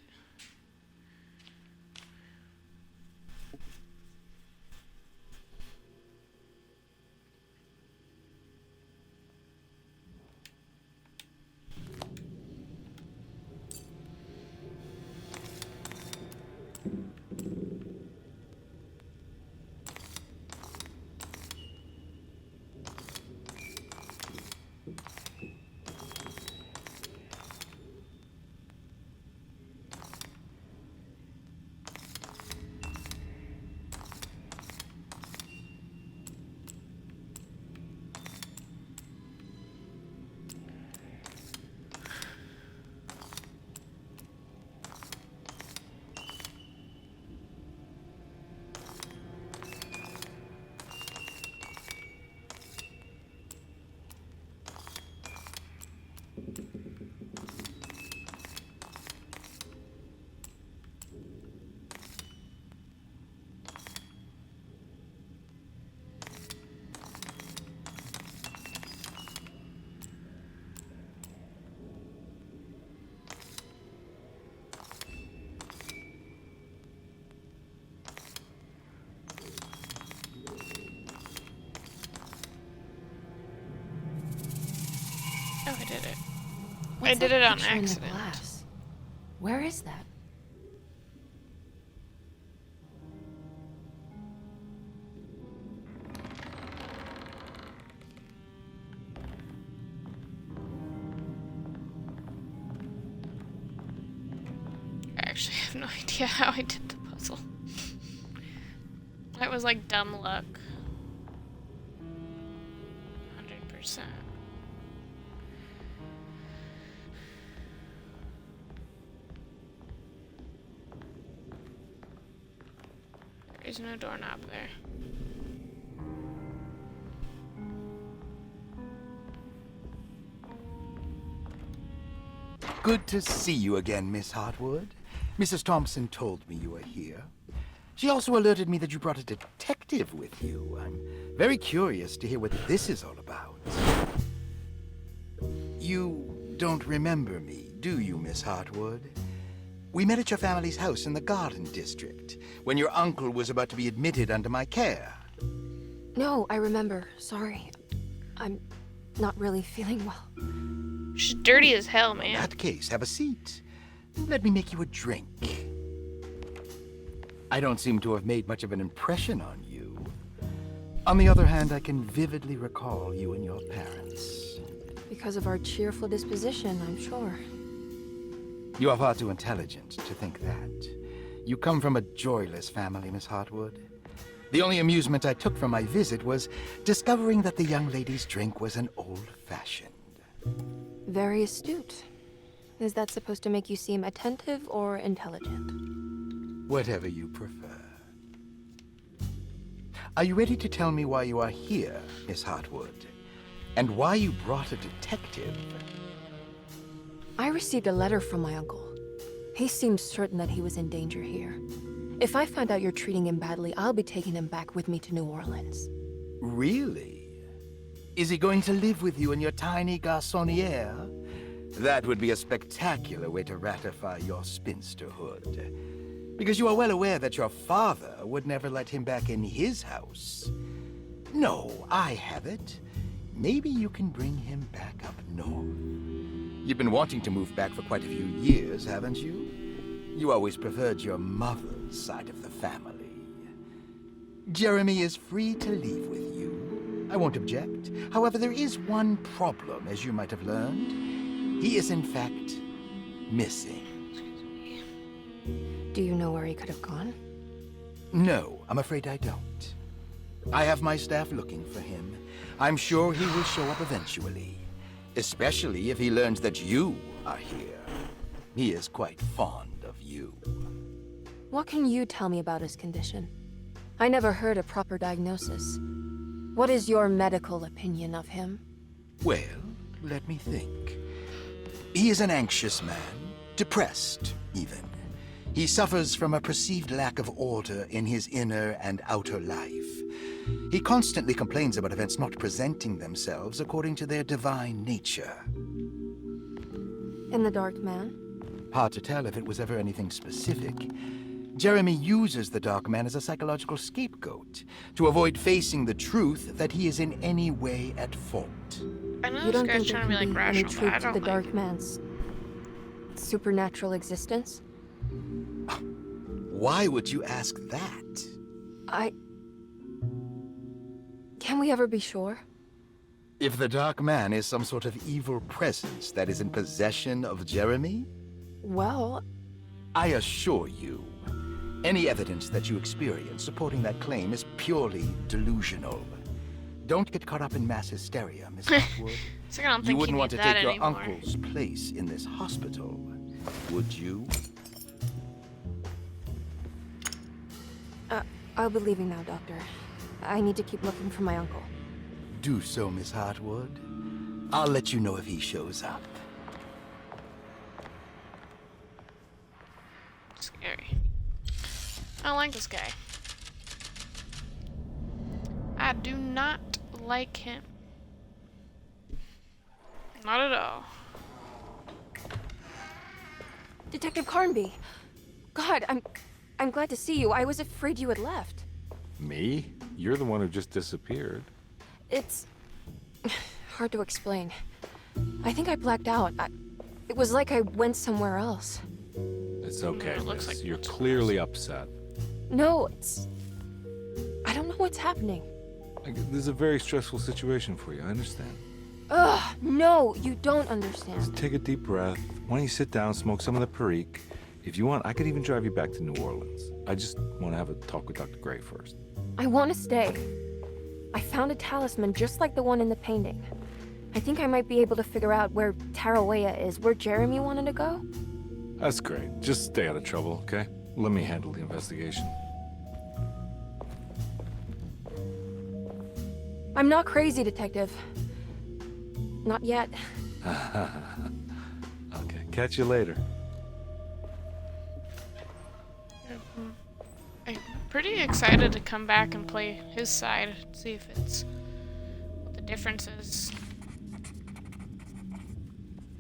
Oh, I did it. I did it on accident. Where is that? I actually have no idea how I did the puzzle. That was like dumb luck. 100%. There's no doorknob there. Good to see you again, Miss Hartwood. Mrs. Thompson told me you were here. She also alerted me that you brought a detective with you. I'm very curious to hear what this is all about. You don't remember me, do you, Miss Hartwood? We met at your family's house in the Garden District, when your uncle was about to be admitted under my care. No, I remember. Sorry. I'm not really feeling well. She's dirty as hell, man. In that case, have a seat. Let me make you a drink. I don't seem to have made much of an impression on you. On the other hand, I can vividly recall you and your parents. Because of our cheerful disposition, I'm sure. You are far too intelligent to think that. You come from a joyless family, Miss Hartwood. The only amusement I took from my visit was discovering that the young lady's drink was an old-fashioned. Very astute. Is that supposed to make you seem attentive or intelligent? Whatever you prefer. Are you ready to tell me why you are here, Miss Hartwood? and why you brought a detective. I received a letter from my uncle. He seemed certain that he was in danger here. If I find out you're treating him badly, I'll be taking him back with me to New Orleans. Really? Is he going to live with you in your tiny garçonniere? That would be a spectacular way to ratify your spinsterhood. Because you are well aware that your father would never let him back in his house. No, I have it. Maybe you can bring him back up north. You've been wanting to move back for quite a few years, haven't you? You always preferred your mother's side of the family. Jeremy is free to leave with you. I won't object. However, there is one problem, as you might have learned. He is, in fact, missing. Do you know where he could have gone? No, I'm afraid I don't. I have my staff looking for him. I'm sure he will show up eventually. Especially if he learns that you are here. He is quite fond of you. What can you tell me about his condition? I never heard a proper diagnosis. What is your medical opinion of him? Well, let me think. He is an anxious man, depressed, even. He suffers from a perceived lack of order in his inner and outer life. He constantly complains about events not presenting themselves according to their divine nature. And the Dark Man? Hard to tell if it was ever anything specific. Jeremy uses the Dark Man as a psychological scapegoat to avoid facing the truth that he is in any way at fault. I know You this don't guy's think there trying to be can like be any rational, but truth I to the don't Dark like. Man's supernatural existence? Why would you ask that? Can we ever be sure? If the Dark Man is some sort of evil presence that is in possession of Jeremy, Well, I assure you, any evidence that you experience supporting that claim is purely delusional. Don't get caught up in mass hysteria, Miss Hotwood. So I don't You think wouldn't you want to need that take your anymore. uncle's place in this hospital, would you? I'll be leaving now, Doctor. I need to keep looking for my uncle. Do so, Miss Hotwood. I'll let you know if he shows up. Scary. I don't like this guy. I do not like him. Not at all. Detective Carnby! God, I'm glad to see you. I was afraid you had left. Me? You're the one who just disappeared. It's hard to explain. I think I blacked out. It was like I went somewhere else. It's okay, It looks miss. like You're it's clearly upset. No, I don't know what's happening. This is a very stressful situation for you, I understand. Ugh, no, you don't understand. Just take a deep breath. Why don't you sit down, smoke some of the Perique? If you want, I could even drive you back to New Orleans. I just want to have a talk with Dr. Gray first. I want to stay. I found a talisman just like the one in the painting. I think I might be able to figure out where Tarawea is, where Jeremy wanted to go. That's great. Just stay out of trouble, okay? Let me handle the investigation. I'm not crazy, Detective. Not yet. Okay, catch you later. I'm pretty excited to come back and play his side, see if it's what the difference is.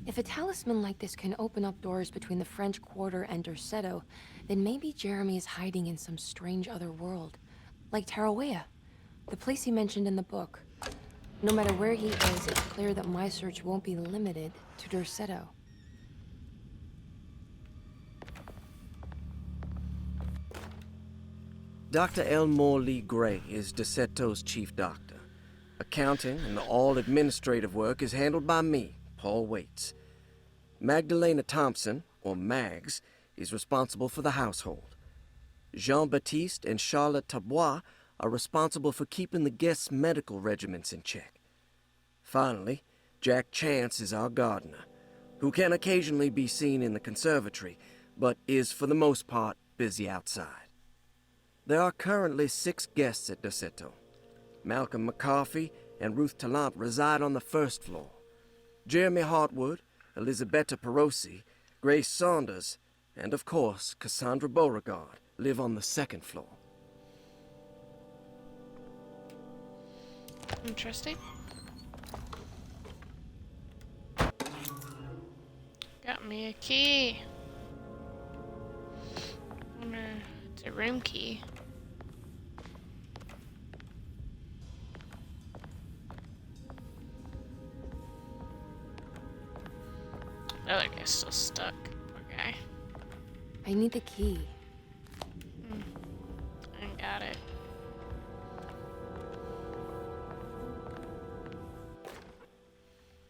If a talisman like this can open up doors between the French Quarter and Derceto, then maybe Jeremy is hiding in some strange other world. Like Tarawea, the place he mentioned in the book. No matter where he is, it's clear that my search won't be limited to Derceto. Dr. Elmore Lee Gray is Deceto's chief doctor. Accounting and all administrative work is handled by me, Paul Waits. Magdalena Thompson, or Mags, is responsible for the household. Jean-Baptiste and Charlotte Tabois are responsible for keeping the guests' medical regimens in check. Finally, Jack Chance is our gardener, who can occasionally be seen in the conservatory, but is for the most part busy outside. There are currently 6 guests at Derceto: Malcolm McCarthy, and Ruth Tallant reside on the first floor. Jeremy Hartwood, Elisabetta Perosi, Grace Saunders, and of course, Cassandra Beauregard live on the second floor. Interesting. Got me a key. Wonder, it's a room key. The other guy's still stuck. Poor guy. I need the key. I got it.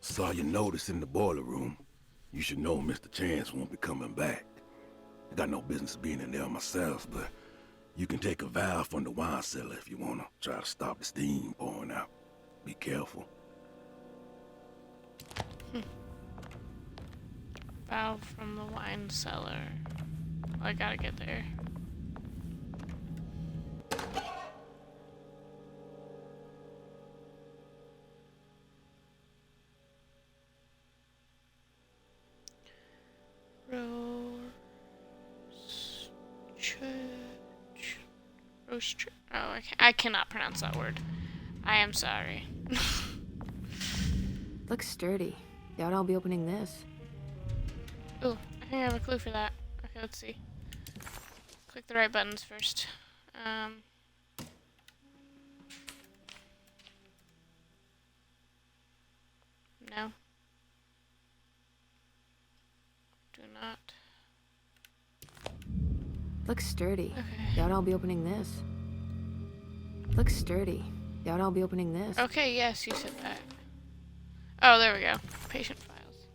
Saw your notice in the boiler room. You should know Mr. Chance won't be coming back. I got no business being in there myself, but you can take a valve from the wine cellar if you want to try to stop the steam pouring out. Be careful. Valve from the wine cellar. Well, I gotta get there. Oh, I cannot pronounce that word. I am sorry. Looks sturdy. Doubt I'll be opening this. Ooh, I think I have a clue for that. Okay, let's see. Click the right buttons first. No. Do not. Looks sturdy. Okay. Doubt I'll be opening this. Looks sturdy. Doubt I'll be opening this. Okay, yes, you said that. Oh, there we go. Patient files.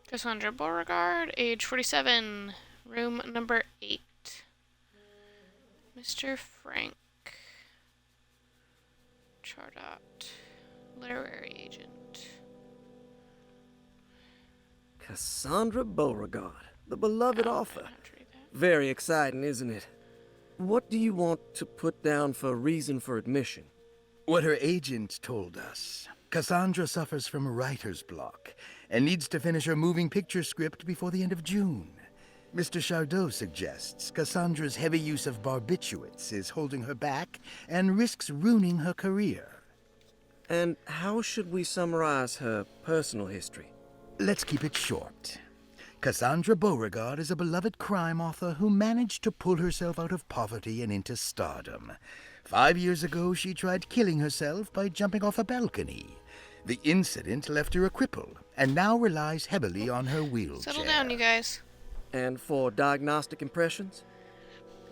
Cassandra Beauregard, age 47, room number 8. Mr. Frank. Chardot. Literary agent. Cassandra Beauregard, the beloved author. Very exciting, isn't it? What do you want to put down for reason for admission? What her agent told us. Cassandra suffers from writer's block and needs to finish her moving picture script before the end of June. Mr. Chardot suggests Cassandra's heavy use of barbiturates is holding her back and risks ruining her career. And how should we summarize her personal history? Let's keep it short. Cassandra Beauregard is a beloved crime author who managed to pull herself out of poverty and into stardom. 5 years ago, she tried killing herself by jumping off a balcony. The incident left her a cripple, and now relies heavily on her wheelchair. Settle down, you guys. And for diagnostic impressions?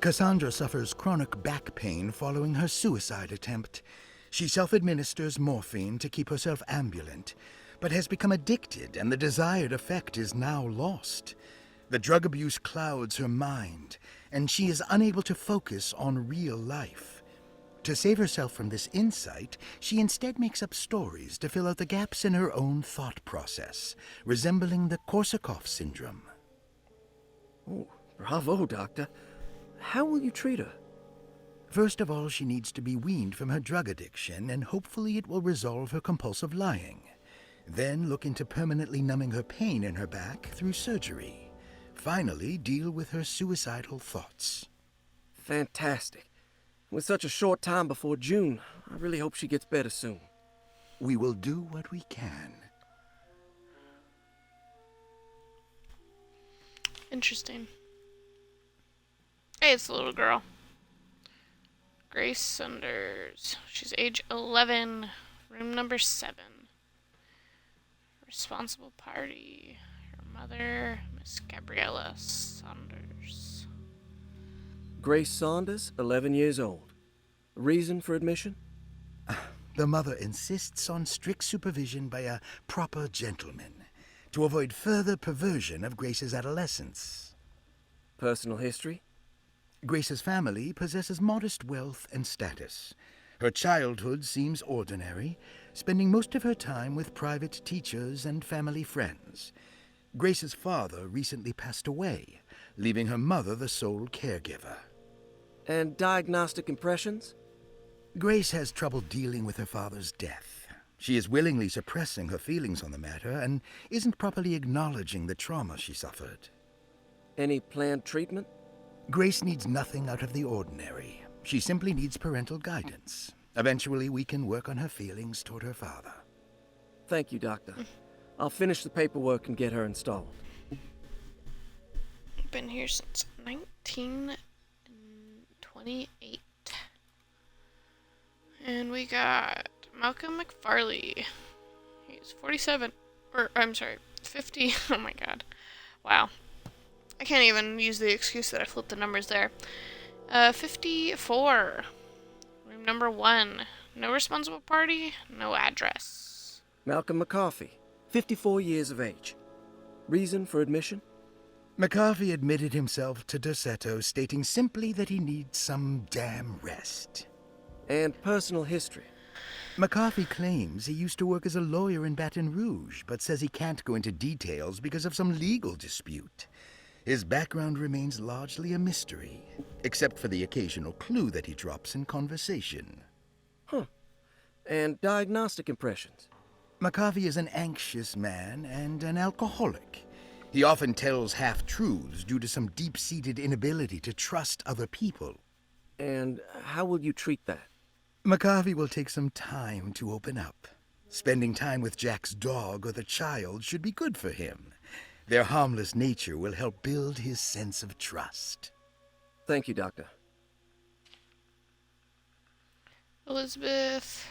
Cassandra suffers chronic back pain following her suicide attempt. She self-administers morphine to keep herself ambulant, but has become addicted, and the desired effect is now lost. The drug abuse clouds her mind, and she is unable to focus on real life. To save herself from this insight, she instead makes up stories to fill out the gaps in her own thought process, resembling the Korsakoff syndrome. Oh, bravo, Doctor. How will you treat her? First of all, she needs to be weaned from her drug addiction, and hopefully it will resolve her compulsive lying. Then look into permanently numbing her pain in her back through surgery. Finally, deal with her suicidal thoughts. Fantastic. With such a short time before June, I really hope she gets better soon. We will do what we can. Interesting. Hey, it's the little girl. Grace Saunders. She's age 11, room number 7. Responsible party. Her mother, Miss Gabriella Saunders. Grace Saunders, 11 years old. Reason for admission? The mother insists on strict supervision by a proper gentleman to avoid further perversion of Grace's adolescence. Personal history? Grace's family possesses modest wealth and status. Her childhood seems ordinary, spending most of her time with private teachers and family friends. Grace's father recently passed away, leaving her mother the sole caregiver. And diagnostic impressions? Grace has trouble dealing with her father's death. She is willingly suppressing her feelings on the matter and isn't properly acknowledging the trauma she suffered. Any planned treatment? Grace needs nothing out of the ordinary. She simply needs parental guidance. Eventually, we can work on her feelings toward her father. Thank you, Doctor. I'll finish the paperwork and get her installed. Been here since 1928. And we got Malcolm McFarley. He's 47. Or, I'm sorry, 50. Oh my god. Wow. I can't even use the excuse that I flipped the numbers there. 54. Room number 1. No responsible party, no address. Malcolm McCarthy, 54 years of age. Reason for admission? McCarthy admitted himself to Derceto, stating simply that he needs some damn rest. And personal history. McCarthy claims he used to work as a lawyer in Baton Rouge, but says he can't go into details because of some legal dispute. His background remains largely a mystery, except for the occasional clue that he drops in conversation. Huh. And diagnostic impressions? McCarthy is an anxious man and an alcoholic. He often tells half-truths due to some deep-seated inability to trust other people. And how will you treat that? McCarthy will take some time to open up. Spending time with Jack's dog or the child should be good for him. Their harmless nature will help build his sense of trust. Thank you, Doctor. Elizabeth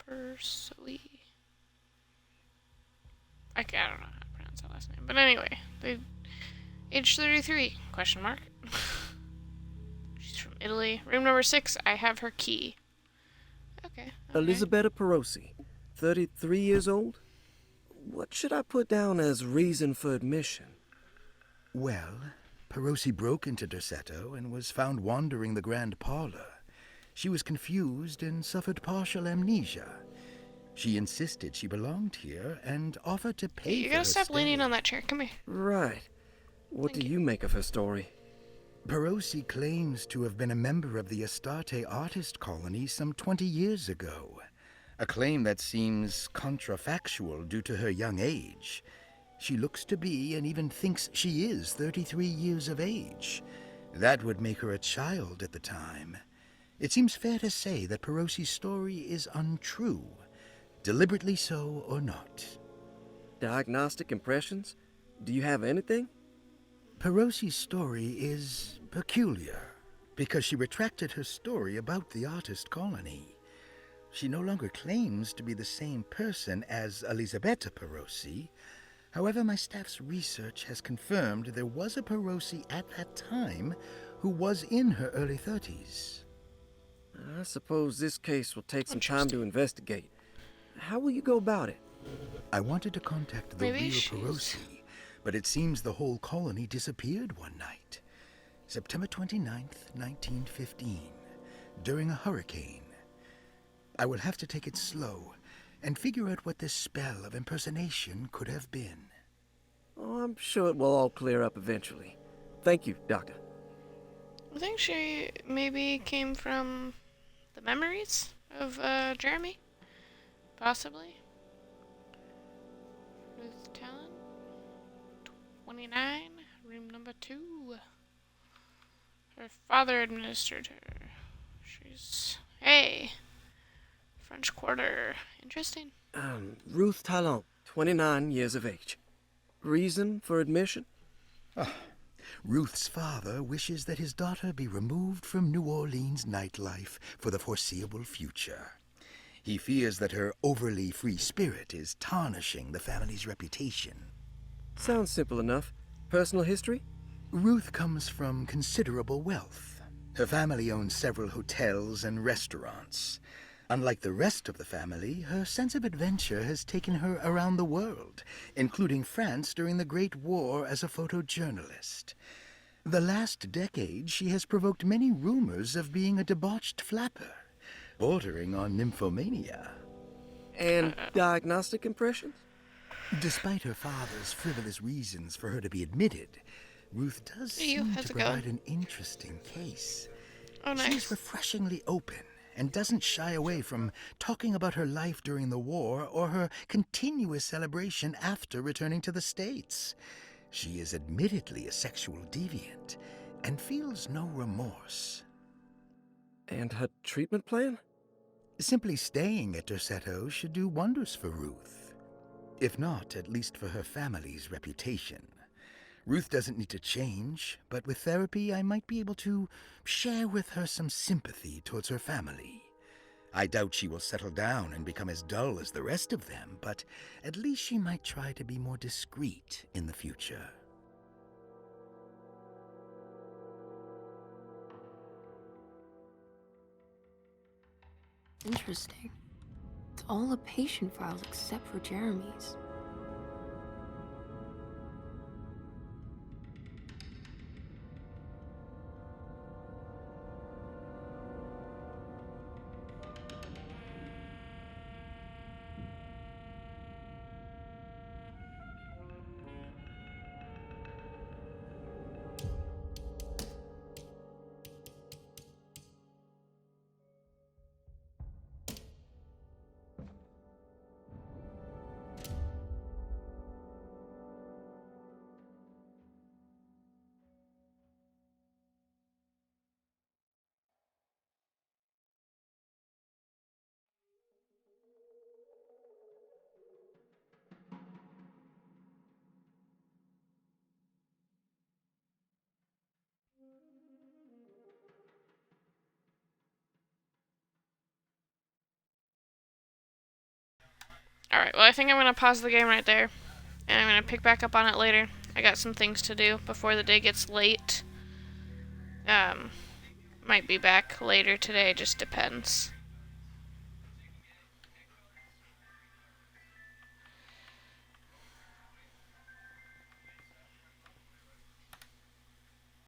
Persley. I don't know how to pronounce that last name. But anyway, age 33, question mark. She's from Italy. Room number 6, I have her key. Okay. Elisabetta Perosi, 33 years old? What should I put down as reason for admission? Well, Perosi broke into Derceto and was found wandering the grand parlor. She was confused and suffered partial amnesia. She insisted she belonged here and offered to pay You for gotta her stop stay. leaning on that chair. Come here. Right. What do you make of her story? Perosi claims to have been a member of the Astarte artist colony some 20 years ago. A claim that seems contrafactual due to her young age. She looks to be and even thinks she is 33 years of age. That would make her a child at the time. It seems fair to say that Perosi's story is untrue, deliberately so or not. Diagnostic impressions? Do you have anything? Perosi's story is peculiar because she retracted her story about the artist colony. She no longer claims to be the same person as Elisabetta Perosi. However, my staff's research has confirmed there was a Perosi at that time who was in her early 30s. I suppose this case will take some time to investigate. How will you go about it? I wanted to contact the Maybe real she's- Perosi, but it seems the whole colony disappeared one night. September 29th, 1915, during a hurricane. I will have to take it slow and figure out what this spell of impersonation could have been. Oh, I'm sure it will all clear up eventually. Thank you, Doctor. I think she maybe came from the memories of Jeremy. Possibly. Ruth Talon. 29. Room number 2. Her father administered her. She's... Hey! French Quarter. Interesting. Ruth Talon, 29 years of age. Reason for admission? Ruth's father wishes that his daughter be removed from New Orleans nightlife for the foreseeable future. He fears that her overly free spirit is tarnishing the family's reputation. Sounds simple enough. Personal history? Ruth comes from considerable wealth. Her family owns several hotels and restaurants. Unlike the rest of the family, her sense of adventure has taken her around the world, including France during the Great War as a photojournalist. The last decade, she has provoked many rumors of being a debauched flapper, bordering on nymphomania. And diagnostic impressions? Despite her father's frivolous reasons for her to be admitted, Ruth does Hey, seem how's to it going? provide an interesting case. Oh, nice. She's refreshingly open and doesn't shy away from talking about her life during the war or her continuous celebration after returning to the States. She is admittedly a sexual deviant and feels no remorse. And her treatment plan? Simply staying at Derceto should do wonders for Ruth. If not, at least for her family's reputation. Ruth doesn't need to change, but with therapy I might be able to share with her some sympathy towards her family. I doubt she will settle down and become as dull as the rest of them, but at least she might try to be more discreet in the future. Interesting. It's all the patient files except for Jeremy's. Alright, well I think I'm going to pause the game right there. And I'm going to pick back up on it later. I got some things to do before the day gets late. Might be back later today, just depends.